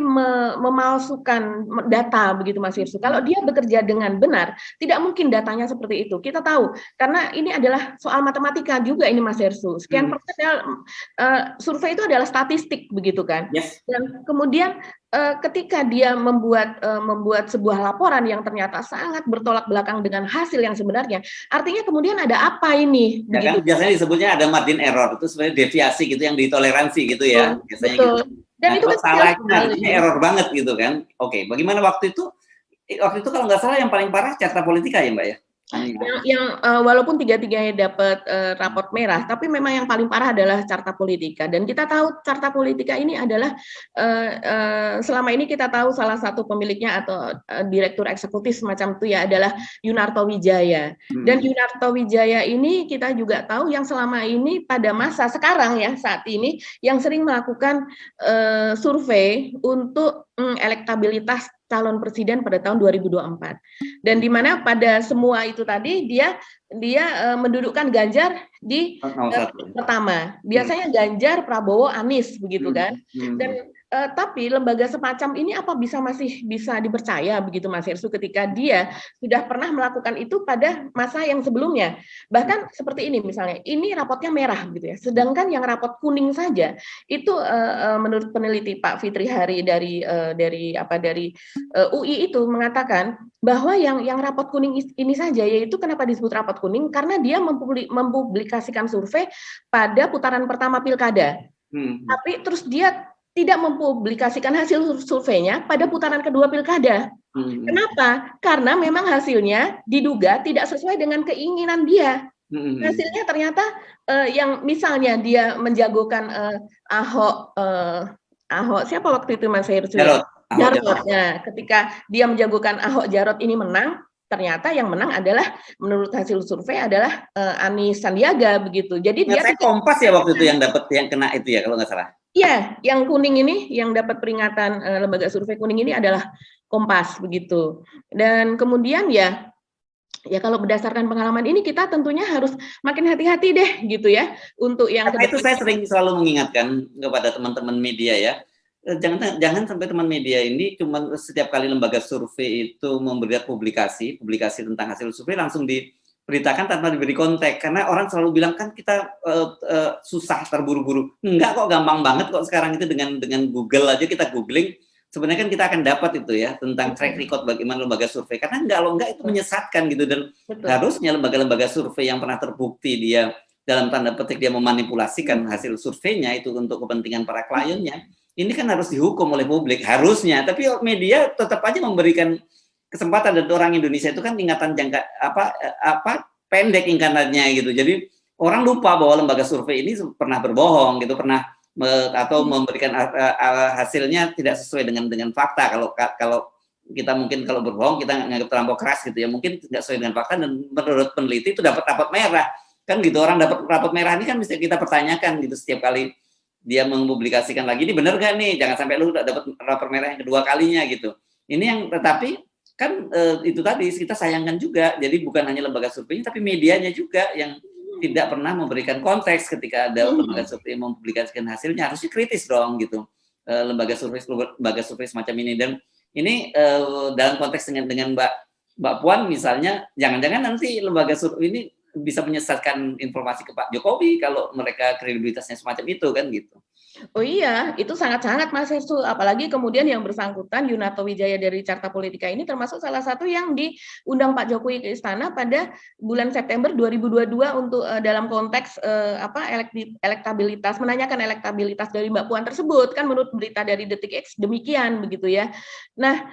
memalsukan data begitu Mas Hirsu. Kalau dia bekerja dengan benar, tidak mungkin datanya seperti itu. Kita tahu karena ini adalah soal matematika juga ini Mas Hirsu. Sekian persen survei itu adalah statistik begitu kan. Yes. Dan kemudian ketika dia membuat sebuah laporan yang ternyata sangat bertolak belakang dengan hasil yang sebenarnya, artinya kemudian ada apa ini? Ya kan, biasanya disebutnya ada margin error, itu sebenarnya deviasi gitu yang ditoleransi gitu ya, biasanya betul. gitu. Dan nah, itu kalau kan salah itu artinya error banget gitu kan. Oke, bagaimana waktu itu kalau nggak salah yang paling parah Carta Politika ya Mbak ya? Yang walaupun tiga-tiganya dapat raport merah, tapi memang yang paling parah adalah Carta Politika. Dan kita tahu Carta Politika ini adalah selama ini kita tahu salah satu pemiliknya atau direktur eksekutif semacam itu ya adalah Yunarto Wijaya. Dan Yunarto Wijaya ini kita juga tahu yang selama ini pada masa sekarang ya saat ini yang sering melakukan survei untuk elektabilitas calon presiden pada tahun 2024. Dan di mana pada semua itu tadi dia mendudukkan Ganjar di pertama. Biasanya Ganjar, Prabowo, Anies begitu kan. Dan tapi lembaga semacam ini apa masih bisa dipercaya begitu Mas Hirsu ketika dia sudah pernah melakukan itu pada masa yang sebelumnya. Bahkan seperti ini misalnya, ini rapotnya merah gitu ya. Sedangkan yang rapot kuning saja itu menurut peneliti Pak Fitri Hari dari UI itu mengatakan bahwa yang rapot kuning ini saja, yaitu kenapa disebut rapot kuning karena dia mempublikasikan survei pada putaran pertama pilkada. Tapi terus dia tidak mempublikasikan hasil surveinya pada putaran kedua pilkada. Kenapa? Karena memang hasilnya diduga tidak sesuai dengan keinginan dia. Hasilnya ternyata yang misalnya dia menjagokan Ahok siapa waktu itu Mas Hirsu? Jarot. Nah, ketika dia menjagokan Ahok Jarot ini menang, ternyata yang menang adalah menurut hasil survei adalah Anies Sandiaga begitu. Jadi dia Kompas ya waktu itu yang kena itu ya kalau nggak salah. Iya, yang kuning ini yang dapat peringatan lembaga survei kuning ini adalah Kompas begitu. Dan kemudian ya kalau berdasarkan pengalaman ini kita tentunya harus makin hati-hati deh gitu ya untuk yang itu saya sering selalu mengingatkan kepada teman-teman media ya. Jangan sampai teman media ini cuma setiap kali lembaga survei itu memberi publikasi tentang hasil survei langsung diberitakan tanpa diberi konteks, karena orang selalu bilang kan kita susah terburu-buru. Enggak kok, gampang banget kok sekarang itu dengan Google aja kita googling sebenarnya kan kita akan dapat itu ya tentang track record bagaimana lembaga survei, karena kalau enggak itu menyesatkan gitu. Dan harusnya lembaga-lembaga survei yang pernah terbukti dia dalam tanda petik dia memanipulasikan hasil surveinya itu untuk kepentingan para kliennya, ini kan harus dihukum oleh publik harusnya. Tapi media tetap aja memberikan kesempatan, dan orang Indonesia itu kan ingatan jangka pendek ingatannya gitu. Jadi orang lupa bahwa lembaga survei ini pernah berbohong gitu, atau memberikan hasilnya tidak sesuai dengan fakta. Kalau kita mungkin kalau berbohong kita nganggap terlampau keras gitu ya, mungkin tidak sesuai dengan fakta, dan menurut peneliti itu dapat rapot merah kan gitu. Orang dapat rapot merah ini kan mesti kita pertanyakan gitu setiap kali dia mempublikasikan lagi, ini benar gak nih, jangan sampai lu dapat rapor merah yang kedua kalinya gitu. Ini yang tetapi kan itu tadi kita sayangkan juga, jadi bukan hanya lembaga surveinya tapi medianya juga yang tidak pernah memberikan konteks ketika ada lembaga survei yang mempublikasikan hasilnya. Harusnya kritis dong gitu lembaga survei semacam ini. Dan ini dalam konteks dengan Mbak Puan misalnya, jangan-jangan nanti lembaga survei ini bisa menyesatkan informasi ke Pak Jokowi kalau mereka kredibilitasnya semacam itu kan gitu. Oh iya, itu sangat-sangat Mas Hirsu. Apalagi kemudian yang bersangkutan Yunarto Wijaya dari Carta Politika ini termasuk salah satu yang diundang Pak Jokowi ke istana pada bulan September 2022 untuk dalam konteks elektabilitas, menanyakan elektabilitas dari Mbak Puan tersebut kan, menurut berita dari Detik X demikian begitu ya. Nah,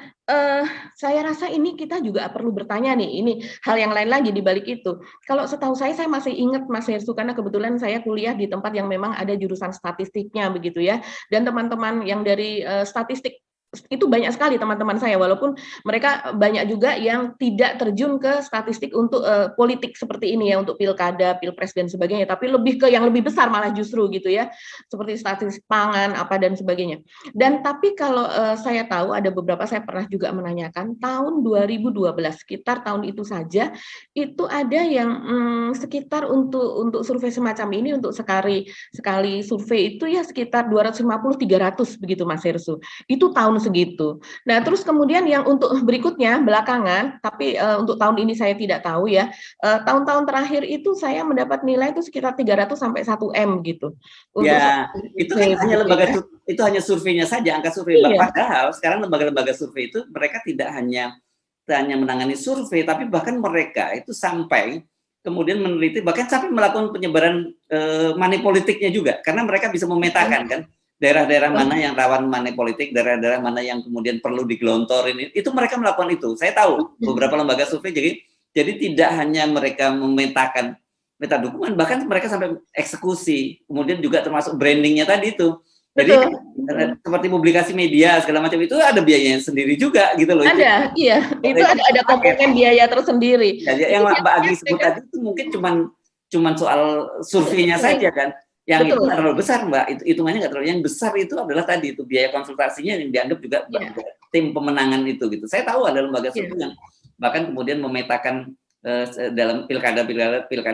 saya rasa ini kita juga perlu bertanya nih, ini hal yang lain lagi di balik itu. Kalau setahu saya masih ingat Mas Hirsu, karena kebetulan saya kuliah di tempat yang memang ada jurusan statistiknya begitu ya, dan teman-teman yang dari statistik itu banyak sekali teman-teman saya, walaupun mereka banyak juga yang tidak terjun ke statistik untuk politik seperti ini ya, untuk pilkada, pilpres dan sebagainya, tapi lebih ke yang lebih besar malah justru gitu ya, seperti statistik pangan apa dan sebagainya. Dan tapi kalau saya tahu ada beberapa, saya pernah juga menanyakan tahun 2012, sekitar tahun itu saja, itu ada yang sekitar untuk survei semacam ini, untuk sekali survei itu ya sekitar 250-300 begitu Mas Hersu. Itu tahun segitu. Nah, terus kemudian yang untuk berikutnya belakangan, tapi untuk tahun ini saya tidak tahu ya. Tahun-tahun terakhir itu saya mendapat nilai itu sekitar 300 sampai 1 M gitu. Untuk Ya, itu kan hanya lembaga ya. itu hanya surveinya saja, angka survei. Iya. Padahal sekarang lembaga-lembaga survei itu mereka tidak hanya menangani survei, tapi bahkan mereka itu sampai kemudian meneliti, bahkan sampai melakukan penyebaran money politiknya juga, karena mereka bisa memetakan kan daerah-daerah mana yang rawan money politik, daerah-daerah mana yang kemudian perlu digelontorin, itu mereka melakukan itu. Saya tahu beberapa lembaga survei, jadi tidak hanya mereka memetakan peta dukungan, bahkan mereka sampai eksekusi, kemudian juga termasuk brandingnya tadi itu. Jadi seperti publikasi media segala macam itu ada biayanya sendiri juga gitu loh. Ada, iya. Itu ada komponen biaya tersendiri. Ya, yang Mbak Agi sebut tadi itu mungkin cuman soal surveinya saja kan. Yang itu nggak terlalu besar Mbak, itu hitungannya nggak terlalu. Yang besar itu adalah tadi itu biaya konsultasinya yang dianggap juga tim pemenangan itu gitu. Saya tahu ada lembaga survei yang bahkan kemudian memetakan dalam pilkada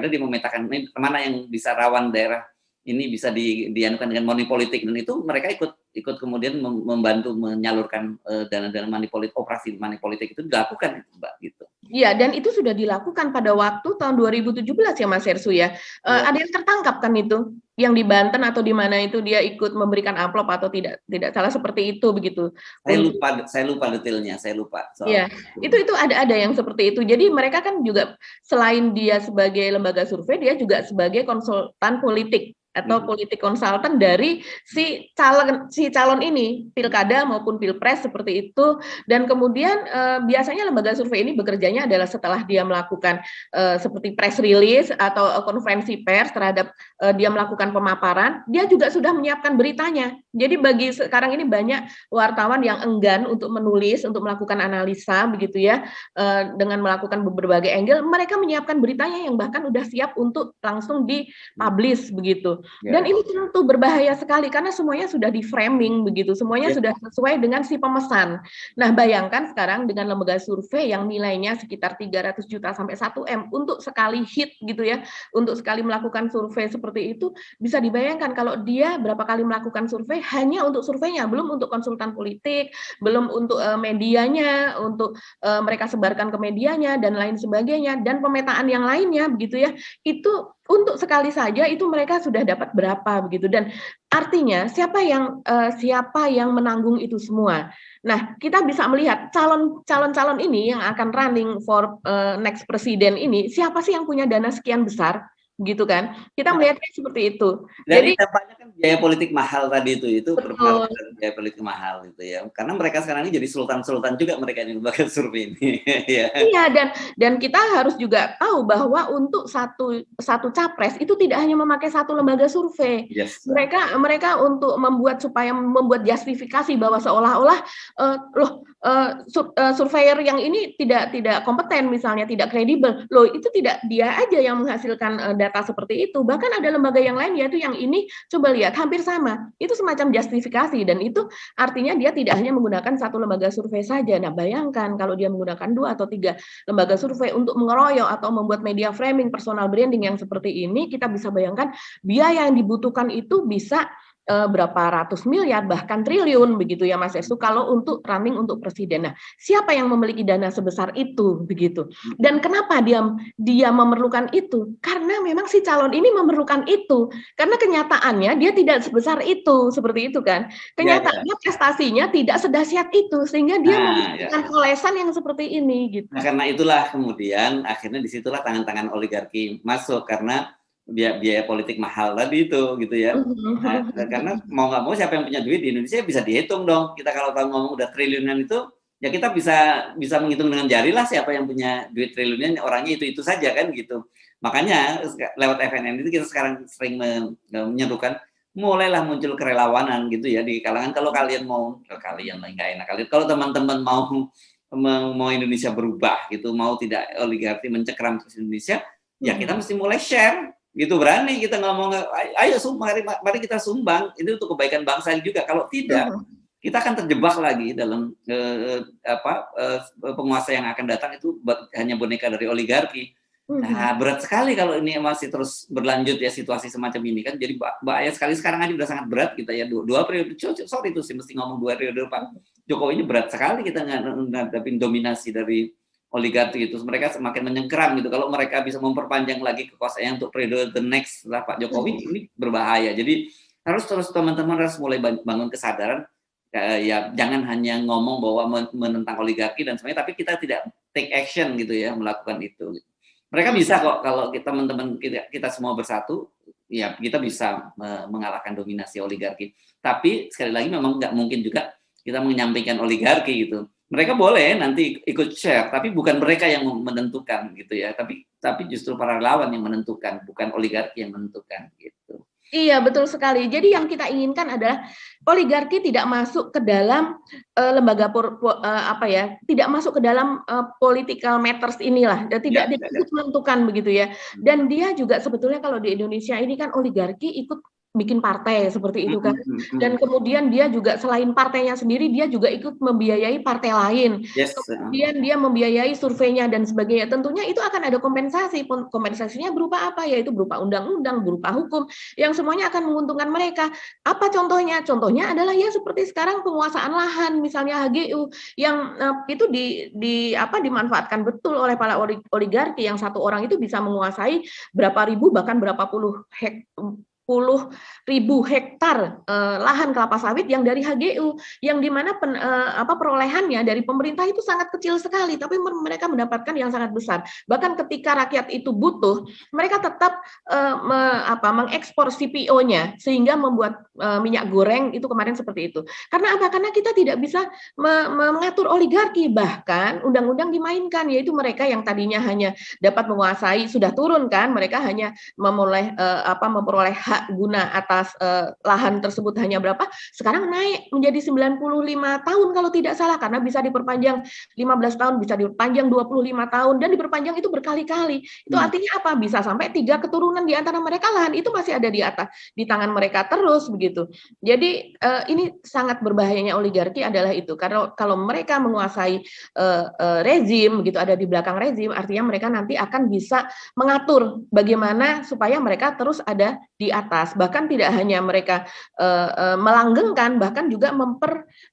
dia memetakan mana yang bisa rawan daerah ini bisa dianukan dengan money politik, dan itu mereka ikut kemudian membantu menyalurkan dana-dana money politik, operasi money politik itu dilakukan Mbak gitu. Iya, dan itu sudah dilakukan pada waktu tahun 2017 ya Mas Hersu ya. Ada yang tertangkap kan itu, yang di Banten atau di mana itu dia ikut memberikan amplop atau tidak salah seperti itu begitu. Saya lupa detailnya, saya lupa. Iya, itu ada yang seperti itu. Jadi mereka kan juga selain dia sebagai lembaga survei, dia juga sebagai konsultan politik atau politik konsultan dari si calon ini, pilkada maupun pilpres seperti itu. Dan kemudian biasanya lembaga survei ini bekerjanya adalah setelah dia melakukan seperti press release atau konferensi pers terhadap dia melakukan pemaparan, dia juga sudah menyiapkan beritanya. Jadi bagi sekarang ini banyak wartawan yang enggan untuk menulis, untuk melakukan analisa begitu ya, dengan melakukan berbagai angle, mereka menyiapkan beritanya yang bahkan udah siap untuk langsung dipublish begitu. Dan ini tentu berbahaya sekali karena semuanya sudah di framing begitu, semuanya sudah sesuai dengan si pemesan. Nah, bayangkan sekarang dengan lembaga survei yang nilainya sekitar 300 juta sampai 1 M untuk sekali hit gitu ya, untuk sekali melakukan survei seperti itu, bisa dibayangkan kalau dia berapa kali melakukan survei hanya untuk surveinya, belum untuk konsultan politik, belum untuk medianya, untuk mereka sebarkan ke medianya dan lain sebagainya, dan pemetaan yang lainnya begitu ya. Itu untuk sekali saja itu mereka sudah dapat berapa begitu, dan artinya siapa yang menanggung itu semua. Nah, kita bisa melihat calon ini yang akan running for next presiden ini, siapa sih yang punya dana sekian besar gitu kan? Kita melihatnya seperti itu. Jadi dampaknya kan biaya politik mahal tadi itu berpengaruh dari biaya politik mahal gitu ya. Karena mereka sekarang ini jadi sultan juga mereka yang lembaga survei ini. Iya, dan kita harus juga tahu bahwa untuk satu capres itu tidak hanya memakai satu lembaga survei. Mereka untuk membuat justifikasi bahwa seolah-olah surveyor yang ini tidak kompeten misalnya, tidak kredibel. Loh, itu tidak dia aja yang menghasilkan data seperti itu. Bahkan ada lembaga yang lain yaitu yang ini coba lihat hampir sama. Itu semacam justifikasi, dan itu artinya dia tidak hanya menggunakan satu lembaga survei saja. Nah, bayangkan kalau dia menggunakan 2 atau 3 lembaga survei untuk mengeroyok atau membuat media framing, personal branding yang seperti ini, kita bisa bayangkan biaya yang dibutuhkan itu bisa berapa ratus miliar bahkan triliun begitu ya Mas Esu kalau untuk running untuk presiden. Nah, siapa yang memiliki dana sebesar itu begitu? Dan kenapa dia memerlukan itu? Karena memang si calon ini memerlukan itu. Karena kenyataannya dia tidak sebesar itu, seperti itu kan. Kenyataannya prestasinya tidak sedahsyat itu sehingga dia membutuhkan kolesan yang seperti ini gitu. Nah, karena itulah kemudian akhirnya disitulah tangan-tangan oligarki masuk, karena biaya politik mahal tadi itu gitu ya. Nah, karena mau nggak mau siapa yang punya duit di Indonesia bisa dihitung dong. Kita kalau ngomong udah triliunan itu ya kita bisa menghitung dengan jari lah siapa yang punya duit triliunan, orangnya itu saja kan gitu. Makanya lewat FNN itu kita sekarang sering menyerukan mulailah muncul kerelawanan gitu ya di kalangan. Kalau kalian mau, kalian lah nggak enak kalian. Kalau teman-teman mau Indonesia berubah gitu, mau tidak oligarki mencekram Indonesia, ya kita mesti mulai share gitu, berani kita ngomong, ayo mari kita sumbang itu untuk kebaikan bangsa juga. Kalau tidak, kita akan terjebak lagi dalam penguasa yang akan datang itu hanya boneka dari oligarki. Nah, berat sekali kalau ini masih terus berlanjut ya situasi semacam ini kan, jadi bahaya sekali. Sekarang aja udah sangat berat kita ya, dua periode, sorry itu sih mesti ngomong 2 periode Pak Jokowi ini berat sekali kita ngadepin dominasi dari oligarki itu. Mereka semakin menyengkeram gitu. Kalau mereka bisa memperpanjang lagi kekuasaannya untuk periode the next setelah Pak Jokowi, ini berbahaya. Jadi harus terus teman-teman harus mulai bangun kesadaran, ya jangan hanya ngomong bahwa menentang oligarki dan sebagainya, tapi kita tidak take action gitu ya, melakukan itu. Mereka bisa kok kalau teman-teman kita semua bersatu, ya kita bisa mengalahkan dominasi oligarki. Tapi sekali lagi memang nggak mungkin juga kita menyampaikan oligarki gitu. Mereka boleh nanti ikut share, tapi bukan mereka yang menentukan gitu ya. Tapi justru para relawan yang menentukan, bukan oligarki yang menentukan gitu. Iya, betul sekali. Jadi yang kita inginkan adalah oligarki tidak masuk ke dalam lembaga tidak masuk ke dalam political matters inilah, dan tidak ikut menentukan begitu ya. Dan dia juga sebetulnya kalau di Indonesia ini kan oligarki ikut bikin partai seperti itu kan, dan kemudian dia juga selain partainya sendiri dia juga ikut membiayai partai lain, kemudian dia membiayai surveinya dan sebagainya. Tentunya itu akan ada kompensasinya berupa apa, yaitu berupa undang-undang, berupa hukum yang semuanya akan menguntungkan mereka. Apa contohnya? Contohnya adalah ya seperti sekarang penguasaan lahan misalnya HGU yang itu dimanfaatkan betul oleh para oligarki, yang satu orang itu bisa menguasai berapa ribu bahkan berapa puluh ribu hektar lahan kelapa sawit yang dari HGU, yang dimana perolehannya dari pemerintah itu sangat kecil sekali, tapi mereka mendapatkan yang sangat besar. Bahkan ketika rakyat itu butuh, mereka tetap mengekspor CPO-nya sehingga membuat minyak goreng itu kemarin seperti itu. Karena apa? Karena kita tidak bisa mengatur oligarki, bahkan undang-undang dimainkan, yaitu mereka yang tadinya hanya dapat menguasai, sudah turun kan, mereka hanya memperoleh hak guna atas lahan tersebut hanya berapa, sekarang naik menjadi 95 tahun kalau tidak salah, karena bisa diperpanjang 15 tahun, bisa diperpanjang 25 tahun, dan diperpanjang itu berkali-kali. Itu artinya apa? Bisa sampai 3 keturunan di antara mereka, lahan itu masih ada di tangan mereka terus begitu. Jadi ini sangat berbahayanya oligarki adalah itu, karena kalau mereka menguasai rezim begitu, ada di belakang rezim, artinya mereka nanti akan bisa mengatur bagaimana supaya mereka terus ada di atas. Bahkan tidak hanya mereka melanggengkan, bahkan juga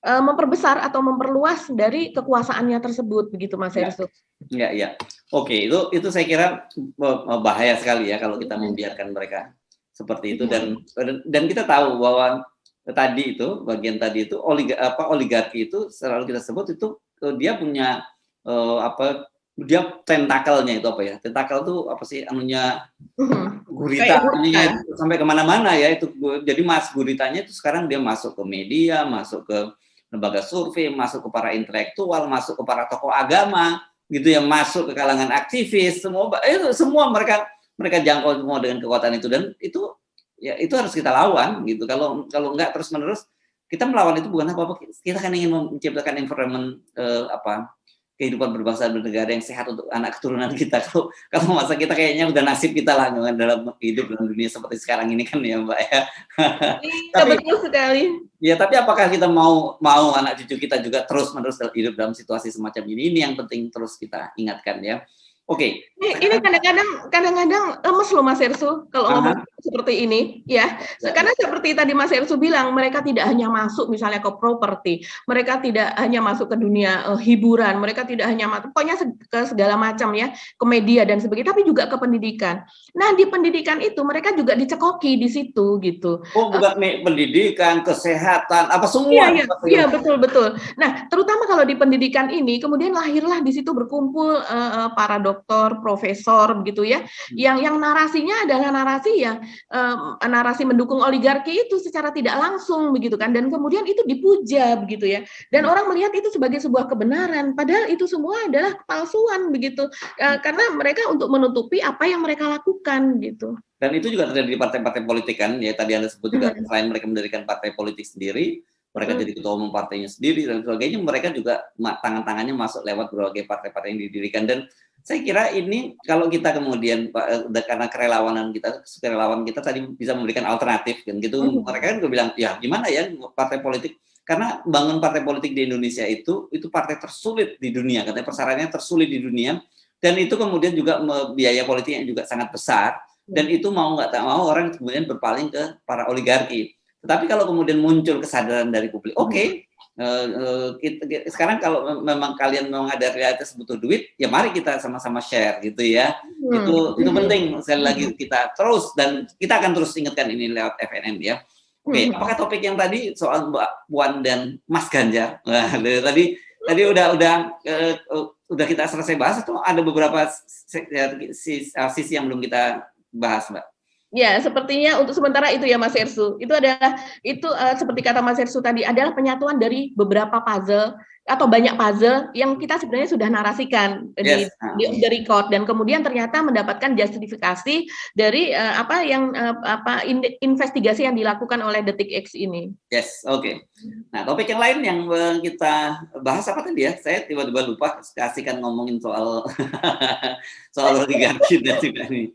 memperbesar atau memperluas dari kekuasaannya tersebut, begitu Mas Hersuk. Ya. Oke, itu saya kira bahaya sekali ya kalau kita membiarkan mereka seperti itu, dan kita tahu bahwa bagian tadi itu oligarki itu selalu kita sebut itu dia punya dia tentakelnya itu apa ya? Tentakel itu apa sih anunya? Gurita ininya itu sampai kemana-mana ya itu. Jadi guritanya itu sekarang dia masuk ke media, masuk ke lembaga survei, masuk ke para intelektual, masuk ke para tokoh agama, gitu ya, masuk ke kalangan aktivis, semua mereka jangkau semua dengan kekuatan itu, dan itu harus kita lawan gitu. Kalau enggak terus-menerus kita melawan itu bukan apa-apa, kita kan ingin menciptakan environment kehidupan berbangsa dan bernegara yang sehat untuk anak keturunan kita. Kalau masa kita kayaknya udah nasib kita lah dalam hidup dalam dunia seperti sekarang ini kan ya Mbak ya. Iya, betul sekali. Ya, tapi apakah kita mau anak cucu kita juga terus-menerus hidup dalam situasi semacam ini? Ini yang penting terus kita ingatkan ya. Oke. Ini kadang-kadang lemes loh Mas Hersu kalau ngomong seperti ini ya. Karena seperti tadi Mas Hersu bilang, mereka tidak hanya masuk misalnya ke properti, mereka tidak hanya masuk ke dunia hiburan, mereka tidak hanya masuk, pokoknya ke segala macam ya, ke media dan sebagainya, tapi juga ke pendidikan. Nah, di pendidikan itu mereka juga dicekoki di situ gitu. Oh, bukan pendidikan, kesehatan, apa semua. Iya, betul. Nah, terutama kalau di pendidikan ini, kemudian lahirlah di situ berkumpul para dokter, doktor, profesor begitu ya, yang narasinya adalah narasi yang narasi mendukung oligarki itu secara tidak langsung begitu kan, dan kemudian itu dipuja begitu ya, dan orang melihat itu sebagai sebuah kebenaran, padahal itu semua adalah kepalsuan begitu, karena mereka untuk menutupi apa yang mereka lakukan gitu. Dan itu juga terjadi di partai-partai politik kan, ya tadi Anda sebut juga, selain mereka mendirikan partai politik sendiri, mereka jadi ketua umum partainya sendiri dan sebagainya, mereka juga tangan-tangannya masuk lewat berbagai partai-partai yang didirikan. Dan saya kira ini kalau kita kemudian karena kerelawan kita tadi bisa memberikan alternatif kan gitu, mereka kan bilang ya gimana ya partai politik, karena bangun partai politik di Indonesia itu partai tersulit di dunia, katanya persyaratannya tersulit di dunia, dan itu kemudian juga biaya politiknya juga sangat besar. Dan itu mau nggak mau orang kemudian berpaling ke para oligarki. Tetapi kalau kemudian muncul kesadaran dari publik, oke, sekarang kalau memang kalian memang ada realitas butuh duit, ya mari kita sama-sama share gitu ya. Itu penting sekali lagi kita terus, dan kita akan terus ingatkan ini lewat FNN ya. Oke, apakah topik yang tadi soal Mbak Puan dan Mas Ganjar, tadi udah kita selesai bahas atau ada beberapa sisi yang belum kita bahas, Mbak? Ya, sepertinya untuk sementara itu ya Mas Hersu. Itu adalah seperti kata Mas Hersu tadi, adalah penyatuan dari beberapa puzzle atau banyak puzzle yang kita sebenarnya sudah narasikan di off the record, dan kemudian ternyata mendapatkan justifikasi dari investigasi yang dilakukan oleh Detik X ini. Yes, oke. Nah, topik yang lain yang kita bahas apa tadi ya? Saya tiba-tiba lupa, kasihkan ngomongin soal oligarki dan juga ini.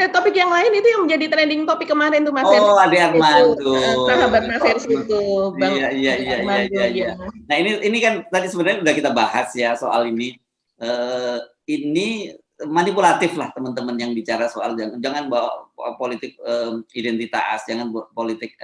Topik yang lain itu yang menjadi trending topik kemarin tuh Mas Hersu. Oh, Ade Armando. Sahabat Mas Hersu itu, Bang. Iya. Nah, ini kan tadi sebenarnya udah kita bahas ya soal ini. Ini manipulatif lah teman-teman yang bicara soal jangan bawa politik identitas, jangan politik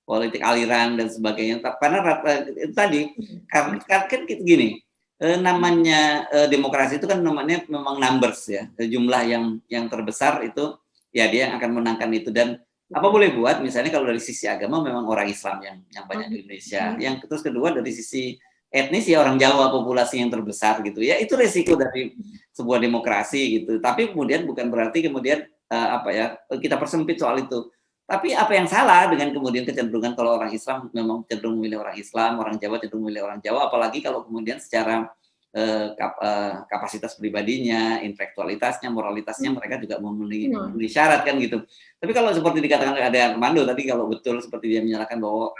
politik aliran dan sebagainya. Karena itu tadi kan gini. Namanya demokrasi itu kan namanya memang numbers ya, jumlah yang terbesar itu ya dia yang akan menangkan itu. Dan apa boleh buat misalnya kalau dari sisi agama memang orang Islam yang banyak di Indonesia, yang terus kedua dari sisi etnis ya orang Jawa populasi yang terbesar gitu ya, itu resiko dari sebuah demokrasi gitu. Tapi kemudian bukan berarti kemudian kita persempit soal itu. Tapi apa yang salah dengan kemudian kecenderungan kalau orang Islam memang cenderung memilih orang Islam, orang Jawa cenderung memilih orang Jawa, apalagi kalau kemudian secara kapasitas pribadinya, intelektualitasnya, moralitasnya mereka juga memenuhi syarat kan gitu. Tapi kalau seperti dikatakan oleh Ade Armando tadi, kalau betul seperti dia menyatakan bahwa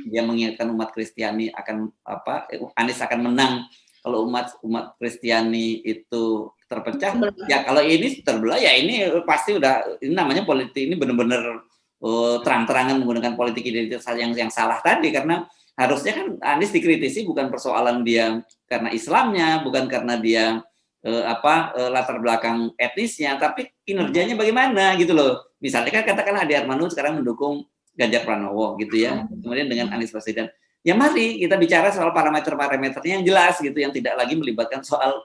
dia mengingatkan umat Kristiani akan Anies akan menang kalau umat Kristiani itu terpecah, ya kalau ini terbelah ya ini pasti udah, ini namanya politik, ini benar-benar terang-terangan menggunakan politik identitas yang salah tadi, karena harusnya kan Anies dikritisi bukan persoalan dia karena Islamnya, bukan karena dia latar belakang etnisnya, tapi kinerjanya bagaimana gitu loh. Misalnya kan katakanlah Ade Armando sekarang mendukung Ganjar Pranowo gitu ya, kemudian dengan Anies Baswedan. Ya mari kita bicara soal parameter-parameternya yang jelas gitu, yang tidak lagi melibatkan soal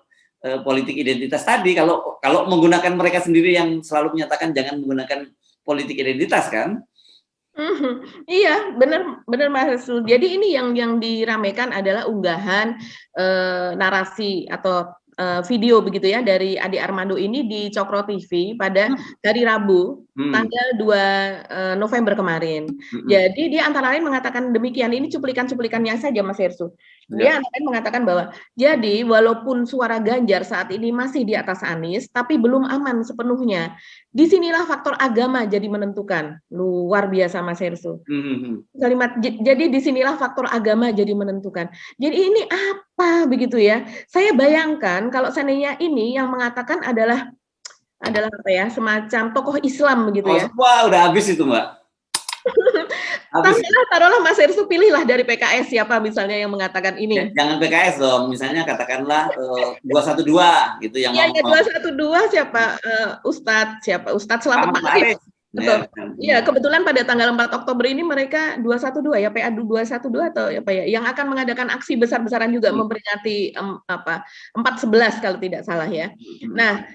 politik identitas tadi. Kalau menggunakan mereka sendiri yang selalu menyatakan jangan menggunakan politik identitas kan? Iya, benar Mas. Jadi ini yang diramaikan adalah unggahan narasi atau video begitu ya dari Ade Armando ini di Cokro TV pada hari Rabu tanggal 2 November kemarin. Jadi dia antara lain mengatakan demikian, ini cuplikan-cuplikannya saja Mas Hersu. Dia antara lain mengatakan bahwa jadi walaupun suara Ganjar saat ini masih di atas Anies, tapi belum aman sepenuhnya. Disinilah faktor agama jadi menentukan. Luar biasa Mas Hersu. Kalimat jadi disinilah faktor agama jadi menentukan. Jadi ini apa begitu ya? Saya bayangkan kalau seandainya ini yang mengatakan adalah apa ya, semacam tokoh Islam begitu ya. Wah, udah habis itu Mbak. Taruhlah Mas Hersu, pilihlah dari PKS siapa misalnya yang mengatakan ini. Jangan PKS dong, misalnya katakanlah 212 gitu yang ngomong. Iya, 212 siapa? Ustadz Selamat Ma'arif. Betul. Iya, kebetulan pada tanggal 4 Oktober ini mereka 212 ya, PA 212 atau apa ya, yang akan mengadakan aksi besar-besaran juga memperingati 4/11 kalau tidak salah ya. Nah,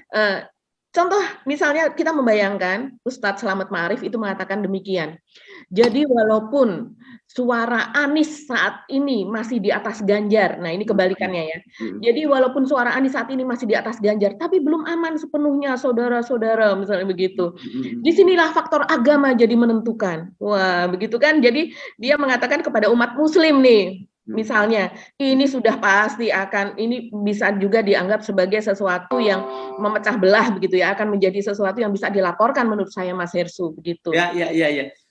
Contoh misalnya kita membayangkan Ustadz Slamet Ma'arif itu mengatakan demikian. Jadi walaupun suara Anies saat ini masih di atas Ganjar, nah ini kebalikannya ya. Jadi walaupun suara Anies saat ini masih di atas Ganjar, tapi belum aman sepenuhnya saudara-saudara, misalnya begitu. Disinilah faktor agama jadi menentukan. Wah, begitu kan? Jadi dia mengatakan kepada umat Muslim nih, misalnya, ini sudah pasti akan, ini bisa juga dianggap sebagai sesuatu yang memecah belah begitu ya, akan menjadi sesuatu yang bisa dilaporkan menurut saya Mas Hersu begitu. Ya.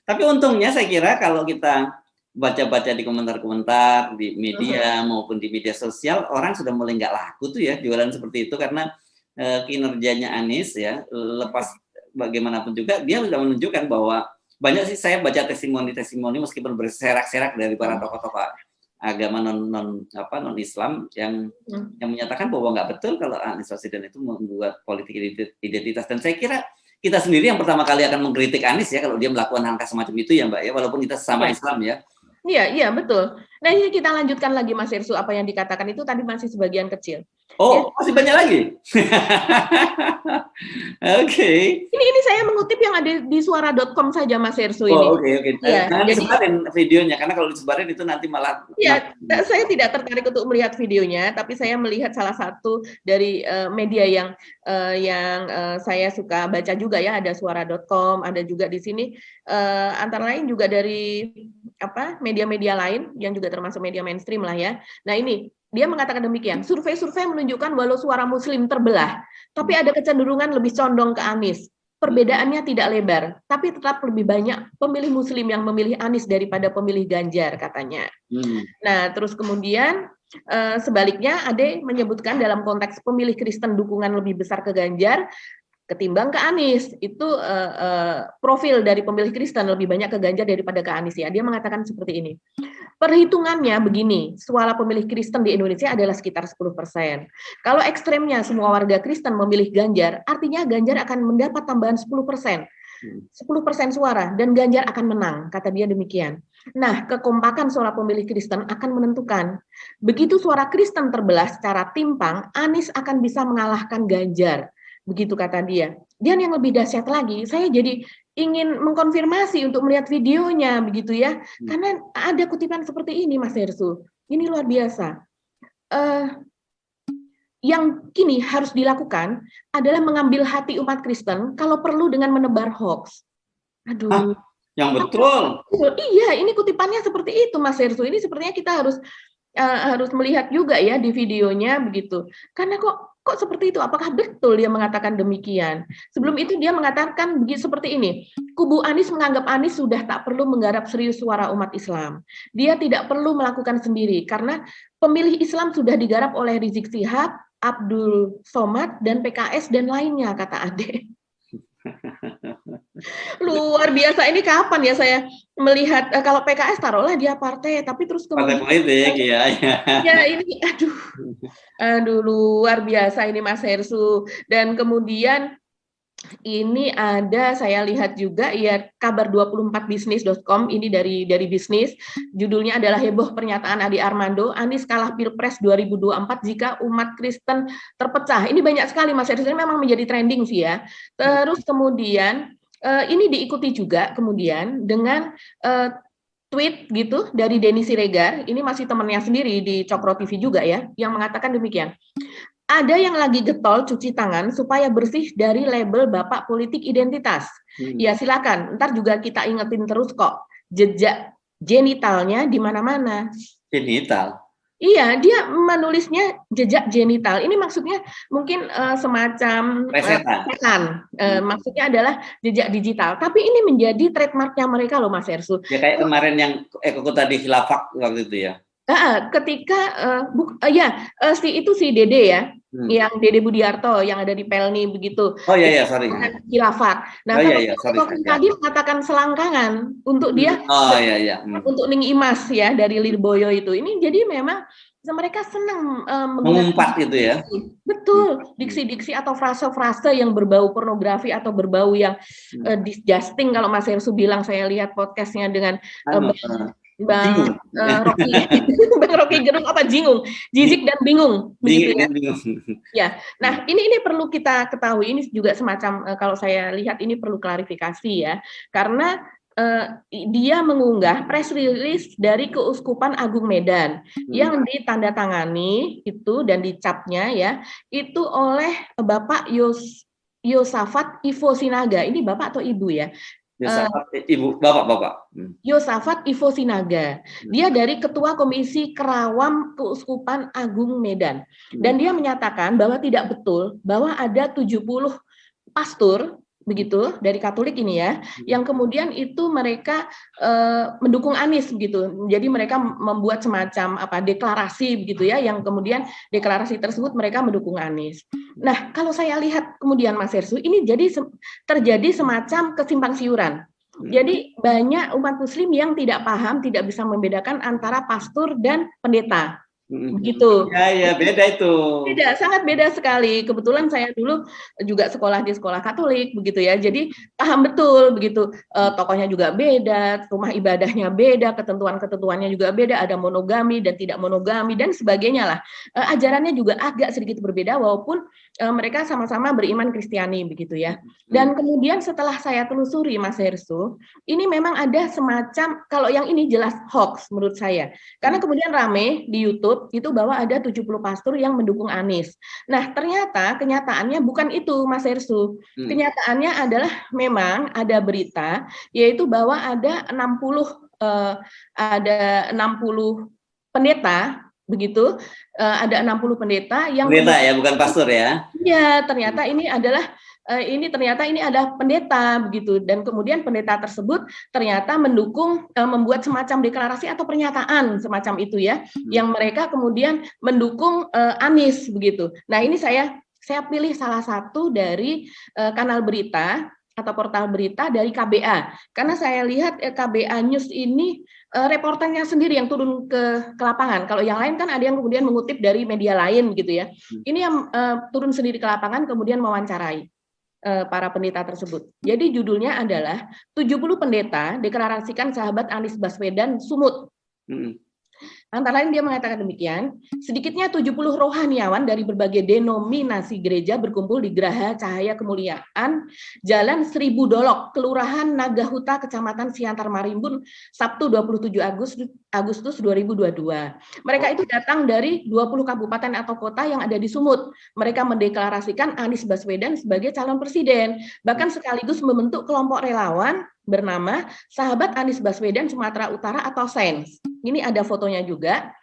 Tapi untungnya saya kira kalau kita baca-baca di komentar-komentar di media maupun di media sosial, orang sudah mulai nggak laku tuh ya jualan seperti itu karena kinerjanya Anies ya, lepas bagaimanapun juga dia sudah menunjukkan bahwa banyak sih saya baca testimoni meskipun berserak-serak dari para tokoh-tokoh agama non Islam yang menyatakan bahwa nggak betul kalau Anies Baswedan itu membuat politik identitas. Dan saya kira kita sendiri yang pertama kali akan mengkritik Anies ya kalau dia melakukan hal semacam itu ya Mbak ya, walaupun kita sesama Islam ya. Iya betul. Nah ini kita lanjutkan lagi Mas Hersu, apa yang dikatakan itu tadi masih sebagian kecil. Oh, masih banyak lagi. Oke. Ini saya mengutip yang ada di suara.com saja Mas Hersu ini. Oh, oke. Ya, nah, disebarin videonya karena kalau disebarin itu nanti malah. Iya, saya tidak tertarik untuk melihat videonya, tapi saya melihat salah satu dari media yang saya suka baca juga ya, ada suara.com, ada juga di sini antara lain juga dari media-media lain yang juga termasuk media mainstream lah ya. Nah ini dia mengatakan demikian, survei-survei menunjukkan walau suara Muslim terbelah, tapi ada kecenderungan lebih condong ke Anies. Perbedaannya tidak lebar, tapi tetap lebih banyak pemilih Muslim yang memilih Anies daripada pemilih Ganjar katanya. Nah terus kemudian sebaliknya Ade menyebutkan dalam konteks pemilih Kristen dukungan lebih besar ke Ganjar ketimbang ke Anies. Itu profil dari pemilih Kristen lebih banyak ke Ganjar daripada ke Anies ya. Dia mengatakan seperti ini. Perhitungannya begini, suara pemilih Kristen di Indonesia adalah sekitar 10%. Kalau ekstremnya semua warga Kristen memilih Ganjar, artinya Ganjar akan mendapat tambahan 10%. 10% suara dan Ganjar akan menang, kata dia demikian. Nah, kekompakan suara pemilih Kristen akan menentukan. Begitu suara Kristen terbelah secara timpang, Anies akan bisa mengalahkan Ganjar. Begitu kata dia. Dan yang lebih dahsyat lagi, saya jadi ingin mengkonfirmasi untuk melihat videonya begitu ya, karena ada kutipan seperti ini Mas Hersu. Ini luar biasa. Yang kini harus dilakukan adalah mengambil hati umat Kristen kalau perlu dengan menebar hoax. Aduh. Yang betul. Iya, ini kutipannya seperti itu Mas Hersu. Ini sepertinya kita harus melihat juga ya di videonya begitu. Karena kok seperti itu? Apakah betul dia mengatakan demikian? Sebelum itu dia mengatakan seperti ini. Kubu Anies menganggap Anies sudah tak perlu menggarap serius suara umat Islam. Dia tidak perlu melakukan sendiri karena pemilih Islam sudah digarap oleh Rizik Syihab, Abdul Somad dan PKS dan lainnya, kata Ade. Luar biasa. Ini kapan ya saya melihat kalau PKS taruhlah dia partai, tapi terus kemudian partai politik ya. Ya ini aduh luar biasa ini Mas Hersu. Dan kemudian ini ada saya lihat juga ya kabar24bisnis.com ini dari bisnis, judulnya adalah heboh pernyataan Adi Armando, Anies kalah Pilpres 2024 jika umat Kristen terpecah. Ini banyak sekali Mas Hersu, ini memang menjadi trending sih ya. Terus kemudian ini diikuti juga kemudian dengan tweet gitu dari Denny Siregar, ini masih temannya sendiri di Cokro TV juga ya, yang mengatakan demikian. Ada yang lagi getol cuci tangan supaya bersih dari label Bapak Politik Identitas. Ya silakan, ntar juga kita ingetin terus kok, jejak genitalnya di mana-mana. Genital? Iya, dia menulisnya jejak genital. Ini maksudnya mungkin semacam pesan. Maksudnya adalah jejak digital. Tapi ini menjadi trademarknya mereka loh Mas Hersu. Ya kayak kemarin yang Eko tadi khilafah waktu itu ya. Ketika si Dede ya, yang Dede Budiarto yang ada di Pelni begitu. Oh iya sorry. Khilafat. Nah, tadi mengatakan selangkangan untuk dia. Untuk Ning Imas ya dari Lirboyo itu. Ini jadi memang mereka senang mengumpat gitu ya. Betul, diksi-diksi atau frase-frase yang berbau pornografi atau berbau yang disgusting kalau Mas Hersu bilang, saya lihat podcastnya dengan Bang Bingung. Rocky, Bang Rocky Gerung apa jingung, jizik dan bingung, begitu ya. Bingung. Ya, nah ini perlu kita ketahui, ini juga semacam kalau saya lihat ini perlu klarifikasi ya, karena dia mengunggah press release dari Keuskupan Agung Medan yang ditandatangani itu dan dicapnya ya itu oleh Bapak Yosafat Ivo Sinaga. Ini Bapak atau Ibu ya? Ibu, bapak. Yosafat Ivo Sinaga. Dia dari Ketua Komisi Kerawam Keuskupan Agung Medan. Dan dia menyatakan bahwa tidak betul bahwa ada 70 pastor begitu dari Katolik ini ya, yang kemudian itu mereka mendukung Anies begitu. Jadi mereka membuat semacam deklarasi begitu ya, yang kemudian deklarasi tersebut mereka mendukung Anies. Nah, kalau saya lihat kemudian Mas Hersu, ini jadi terjadi semacam kesimpang siuran. Jadi banyak umat Muslim yang tidak paham, tidak bisa membedakan antara pastor dan pendeta. Begitu. Ya, beda itu. Beda, sangat beda sekali. Kebetulan saya dulu juga sekolah di sekolah Katolik, begitu ya. Jadi paham betul, begitu. Tokohnya juga beda, rumah ibadahnya beda, ketentuan-ketentuannya juga beda, ada monogami dan tidak monogami dan sebagainya lah. Ajarannya juga agak sedikit berbeda, walaupun mereka sama-sama beriman Kristiani, begitu ya. Dan kemudian setelah saya telusuri, Mas Hersu, ini memang ada semacam, kalau yang ini jelas hoax menurut saya. Karena kemudian rame di YouTube itu bahwa ada 70 pastor yang mendukung Anies. Nah, ternyata kenyataannya bukan itu, Mas Hersu. Kenyataannya adalah memang ada berita yaitu bahwa ada 60 pendeta begitu, ada 60 pendeta yang pendeta ya, bukan pastor ya. Iya, ternyata ini adalah pendeta begitu, dan kemudian pendeta tersebut ternyata mendukung membuat semacam deklarasi atau pernyataan semacam itu ya, yang mereka kemudian mendukung Anies begitu. Nah, ini saya pilih salah satu dari kanal berita atau portal berita dari KBA, karena saya lihat KBA News ini reporternya sendiri yang turun ke lapangan. Kalau yang lain kan ada yang kemudian mengutip dari media lain gitu ya. Ini yang turun sendiri ke lapangan kemudian mewawancarai para pendeta tersebut. Jadi judulnya adalah 70 pendeta deklarasikan sahabat Anies Baswedan sumut. Antara lain dia mengatakan demikian, sedikitnya 70 rohaniawan dari berbagai denominasi gereja berkumpul di Geraha Cahaya Kemuliaan, Jalan 1000 Dolok, Kelurahan Nagahuta, Kecamatan Siantar Marimbun, Sabtu 27 Agustus 2022. Mereka itu datang dari 20 kabupaten atau kota yang ada di Sumut. Mereka mendeklarasikan Anies Baswedan sebagai calon presiden, bahkan sekaligus membentuk kelompok relawan bernama Sahabat Anies Baswedan Sumatera Utara atau SANS. Ini ada fotonya juga.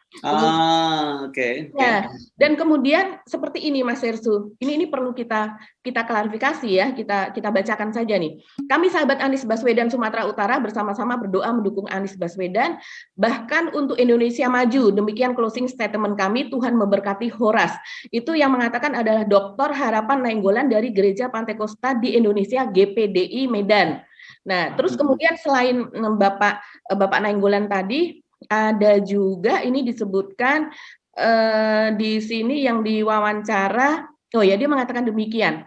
Oke. Ya, dan kemudian seperti ini Mas Hersu. Ini perlu kita klarifikasi ya, kita bacakan saja nih. Kami sahabat Anies Baswedan Sumatera Utara bersama-sama berdoa mendukung Anies Baswedan bahkan untuk Indonesia maju. Demikian closing statement kami, Tuhan memberkati Horas. Itu yang mengatakan adalah Dr. Harapan Nainggolan dari Gereja Pantai Kosta di Indonesia GPDI Medan. Nah, terus kemudian selain Bapak Nainggolan tadi, ada juga ini disebutkan di sini yang diwawancara, dia mengatakan demikian.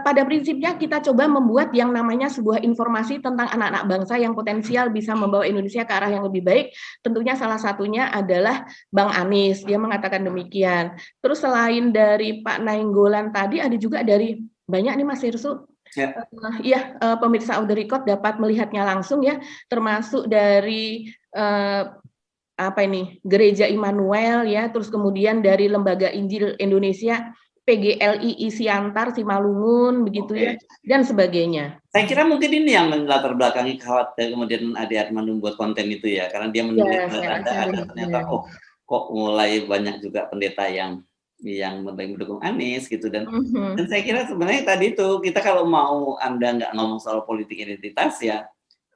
Pada prinsipnya kita coba membuat yang namanya sebuah informasi tentang anak-anak bangsa yang potensial bisa membawa Indonesia ke arah yang lebih baik. Tentunya salah satunya adalah Bang Anies, dia mengatakan demikian. Terus selain dari Pak Nainggolan tadi, ada juga dari banyak nih Mas Hirsu. Pemirsa Audio Record dapat melihatnya langsung ya, termasuk dari Gereja Immanuel ya, terus kemudian dari Lembaga Injil Indonesia, PGLI Siantar, Simalungun begitu ya, dan sebagainya. Saya kira mungkin ini yang melatar belakangi kemudian Ade Armando membuat konten itu ya, karena dia menulis ada ternyata kok mulai banyak juga pendeta yang mendukung Anies gitu, dan saya kira sebenarnya tadi itu kita kalau mau Anda nggak ngomong soal politik identitas ya,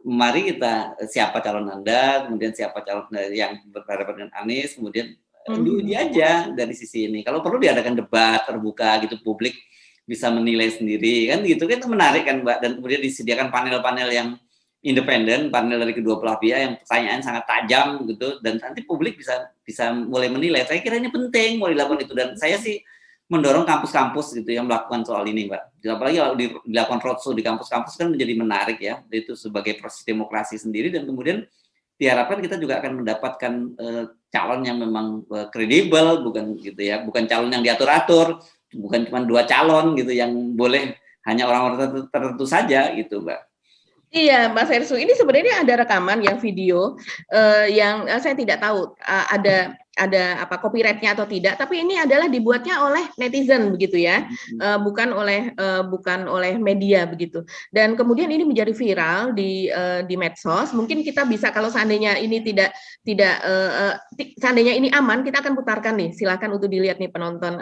mari kita siapa calon Anda, kemudian siapa calon yang berhadapan dengan Anies, kemudian diuji aja dari sisi ini. Kalau perlu diadakan debat terbuka gitu, publik bisa menilai sendiri kan gitu, kan itu menarik kan Mbak, dan kemudian disediakan panel-panel yang independen, panel dari kedua belah pihak yang pertanyaan sangat tajam gitu, dan nanti publik bisa mulai menilai. Saya kira ini penting mau dilakukan itu, dan saya sih mendorong kampus-kampus gitu yang melakukan soal ini Mbak. Apalagi kalau dilakukan roadshow di kampus-kampus kan menjadi menarik ya, itu sebagai proses demokrasi sendiri, dan kemudian diharapkan kita juga akan mendapatkan calon yang memang kredibel, bukan gitu ya, bukan calon yang diatur-atur, bukan cuma 2 calon gitu yang boleh hanya orang-orang tertentu saja gitu, Mbak. Iya, Mas Hersu, ini sebenarnya ada rekaman yang video yang saya tidak tahu ada apa copyright-nya atau tidak, tapi ini adalah dibuatnya oleh netizen begitu ya, bukan oleh media begitu. Dan kemudian ini menjadi viral di medsos. Mungkin kita bisa kalau seandainya ini seandainya ini aman, kita akan putarkan nih. Silakan untuk dilihat nih penonton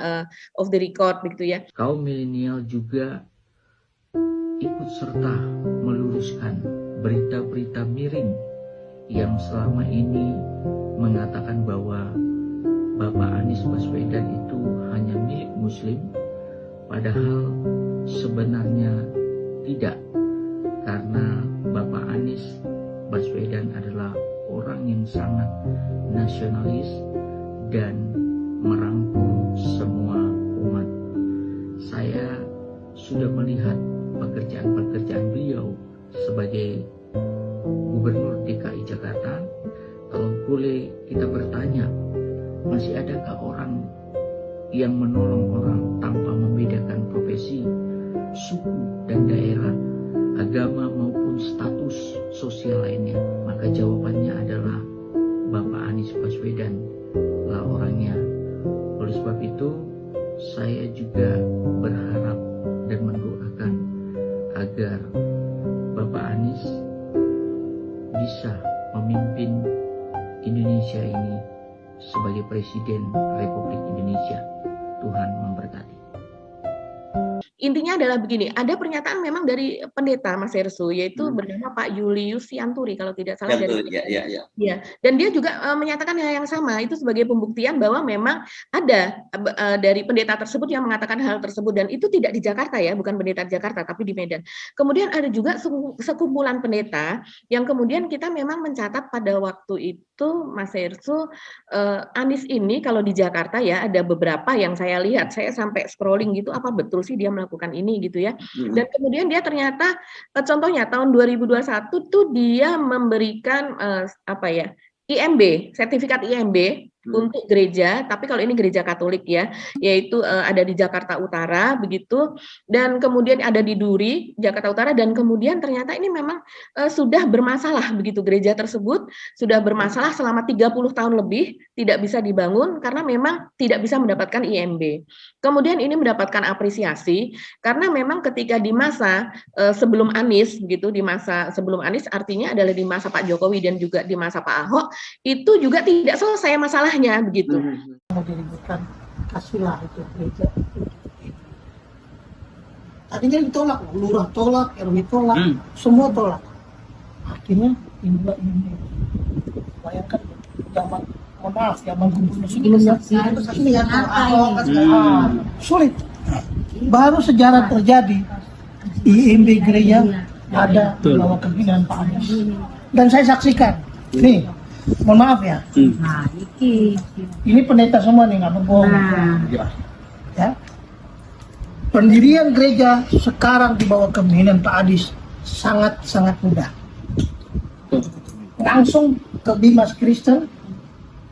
off the record begitu ya. Kaum milenial juga ikut serta meluruskan berita-berita miring yang selama ini mengatakan bahwa Bapak Anies Baswedan itu hanya milik Muslim, padahal sebenarnya tidak, karena Bapak Anies Baswedan adalah orang yang sangat nasionalis dan merangkul semua umat. Saya sudah melihat pekerjaan-pekerjaan beliau sebagai Gubernur DKI Jakarta. Kalau boleh kita bertanya, masih adakah orang yang menolong orang tanpa membedakan profesi, suku dan daerah, agama maupun status sosial lainnya? Maka jawabannya adalah Bapak Anies Baswedan lah orangnya. Oleh sebab itu, saya juga berharap dan mendoakan agar Bapak Anies bisa memimpin Indonesia ini sebagai Presiden Republik Indonesia. Tuhan memberkati. Intinya adalah begini, ada pernyataan memang dari pendeta Mas Hersu, yaitu bernama Pak Julius Sianturi kalau tidak salah. Ya. Dan dia juga menyatakan hal yang sama, itu sebagai pembuktian bahwa memang ada dari pendeta tersebut yang mengatakan hal tersebut, dan itu tidak di Jakarta ya, bukan pendeta di Jakarta tapi di Medan. Kemudian ada juga sekumpulan pendeta yang kemudian kita memang mencatat pada waktu itu Mas Hersu, Anies ini kalau di Jakarta ya ada beberapa yang saya lihat, saya sampai scrolling gitu, apa betul sih dia melakukan ini gitu ya. Dan kemudian dia ternyata contohnya tahun 2021 tuh dia memberikan IMB, sertifikat IMB untuk gereja, tapi kalau ini gereja Katolik ya, yaitu ada di Jakarta Utara begitu, dan kemudian ada di Duri, Jakarta Utara, dan kemudian ternyata ini memang sudah bermasalah begitu, gereja tersebut sudah bermasalah selama 30 tahun lebih, tidak bisa dibangun karena memang tidak bisa mendapatkan IMB. Kemudian ini mendapatkan apresiasi karena memang ketika di masa sebelum Anies begitu, di masa sebelum Anies artinya adalah di masa Pak Jokowi dan juga di masa Pak Ahok, itu juga tidak selesai masalahnya begitu. Mau diributkan, kasihlah itu gereja. Tadinya ditolak, lurah tolak, RW tolak, semua tolak. Akhirnya ini. Bayangkan zaman gubernur sebelumnya sulit. Baru sejarah terjadi IMB gereja ada di bawah kepemimpinan Pak Anies. Dan saya saksikan, nih, mohon maaf ya. Ini pendeta semua nih, nggak berbohong. Ya. Pendirian gereja sekarang di bawah kepemimpinan Pak Anies sangat mudah. Langsung ke Bimas Kristen,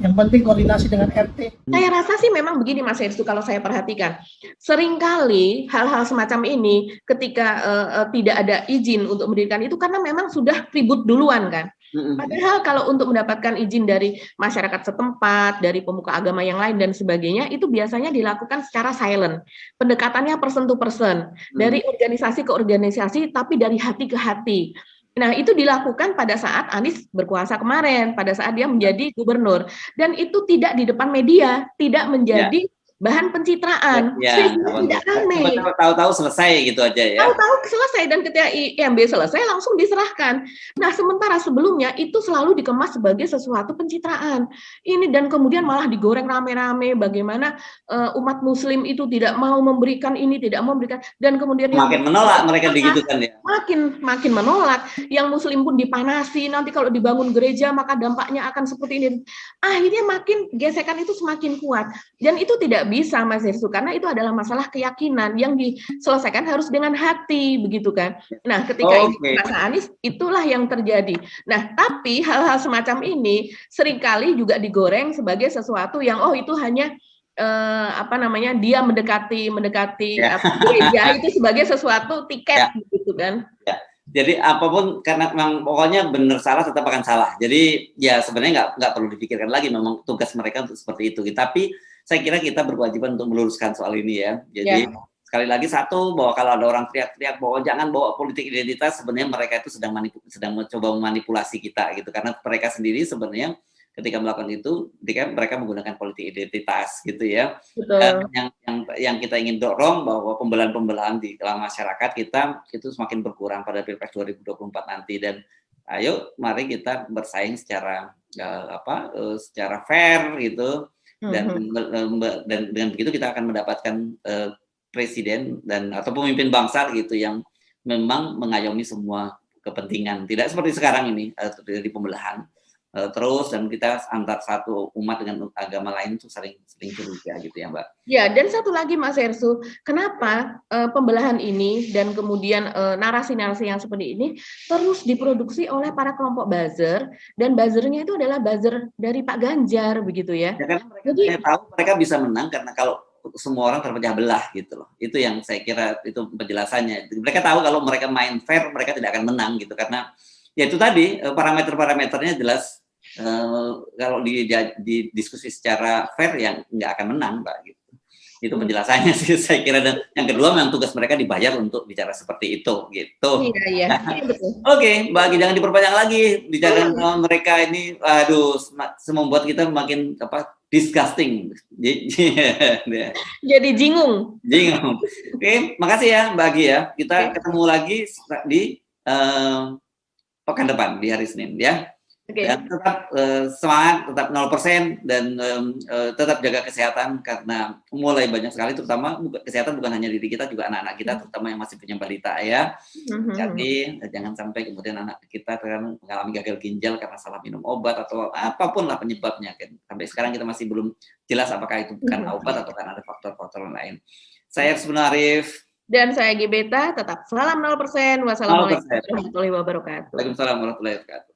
yang penting koordinasi dengan RT. Saya rasa sih memang begini Mas Hersu, kalau saya perhatikan, seringkali hal-hal semacam ini ketika tidak ada izin untuk mendirikan itu karena memang sudah ribut duluan kan. Padahal kalau untuk mendapatkan izin dari masyarakat setempat, dari pemuka agama yang lain dan sebagainya, itu biasanya dilakukan secara silent. Pendekatannya person to person, dari organisasi ke organisasi, tapi dari hati ke hati. Nah, itu dilakukan pada saat Anies berkuasa kemarin, pada saat dia menjadi gubernur. Dan itu tidak di depan media, tidak menjadi bahan pencitraan, tidak ramai. Tahu-tahu selesai gitu aja ya. Tahu-tahu selesai, dan ketika IMB selesai langsung diserahkan. Nah, sementara sebelumnya itu selalu dikemas sebagai sesuatu pencitraan. Ini dan kemudian malah digoreng rame-rame bagaimana umat Muslim itu tidak mau memberikan ini, tidak mau memberikan, dan kemudian makin menolak mereka digitukan ya. Makin menolak. Yang Muslim pun dipanasi, nanti kalau dibangun gereja maka dampaknya akan seperti ini. Akhirnya makin gesekan itu semakin kuat, dan itu tidak bisa Mas Herssu, karena itu adalah masalah keyakinan yang diselesaikan harus dengan hati, begitu kan. Nah, ketika ini Mas Anies, itulah yang terjadi. Nah, tapi hal-hal semacam ini seringkali juga digoreng sebagai sesuatu yang itu hanya dia mendekati gereja itu sebagai sesuatu tiket, gitu kan. Jadi apapun, karena memang pokoknya benar salah tetap akan salah. Jadi ya sebenarnya nggak perlu dipikirkan lagi, memang tugas mereka untuk seperti itu. Tapi saya kira kita berkewajiban untuk meluruskan soal ini ya. Jadi sekali lagi, satu, bahwa kalau ada orang teriak-teriak bahwa jangan bawa politik identitas, sebenarnya mereka itu sedang mencoba memanipulasi kita gitu. Karena mereka sendiri sebenarnya ketika melakukan itu, ketika mereka menggunakan politik identitas gitu ya. Dan yang kita ingin dorong bahwa pembelahan-pembelahan di dalam masyarakat kita itu semakin berkurang pada Pilpres 2024 nanti, dan ayo mari kita bersaing secara secara fair gitu, dan dengan begitu kita akan mendapatkan presiden atau pemimpin bangsa gitu yang memang mengayomi semua kepentingan, tidak seperti sekarang ini terjadi pembelahan terus, dan kita antar satu umat dengan agama lain itu saling curiga gitu ya Mbak. Ya, dan satu lagi Mas Herssu, kenapa pembelahan ini dan kemudian narasi-narasi yang seperti ini terus diproduksi oleh para kelompok buzzer, dan buzzernya itu adalah buzzer dari Pak Ganjar begitu ya. Karena mereka tahu mereka bisa menang karena kalau semua orang terpecah belah gitu loh. Itu yang saya kira itu penjelasannya. Mereka tahu kalau mereka main fair mereka tidak akan menang gitu, karena ya itu tadi parameter-parameternya jelas. Kalau di diskusi secara fair yang nggak akan menang Mbak gitu. Itu penjelasannya sih saya kira, dan yang kedua memang tugas mereka dibayar untuk bicara seperti itu gitu. Iya betul. Oke, Mbak Agi, jangan diperpanjang lagi bicara mereka ini, aduh, membuat kita makin disgusting. Jadi jingung. Oke, makasih ya Mbak Agi ya. Kita ketemu lagi di pekan depan di hari Senin ya. Dan tetap semangat, tetap 0%, dan tetap jaga kesehatan, karena mulai banyak sekali, terutama kesehatan bukan hanya diri kita, juga anak-anak kita, terutama yang masih punya balita ya. Jadi jangan sampai kemudian anak kita mengalami gagal ginjal karena salah minum obat atau apapun lah penyebabnya. Sampai sekarang kita masih belum jelas apakah itu bukan obat atau kan ada faktor-faktor lain. Saya Herssu Arif. Dan saya Gibeta, tetap salam 0%. Wassalamualaikum warahmatullahi wabarakatuh. Waalaikumsalam warahmatullahi wabarakatuh.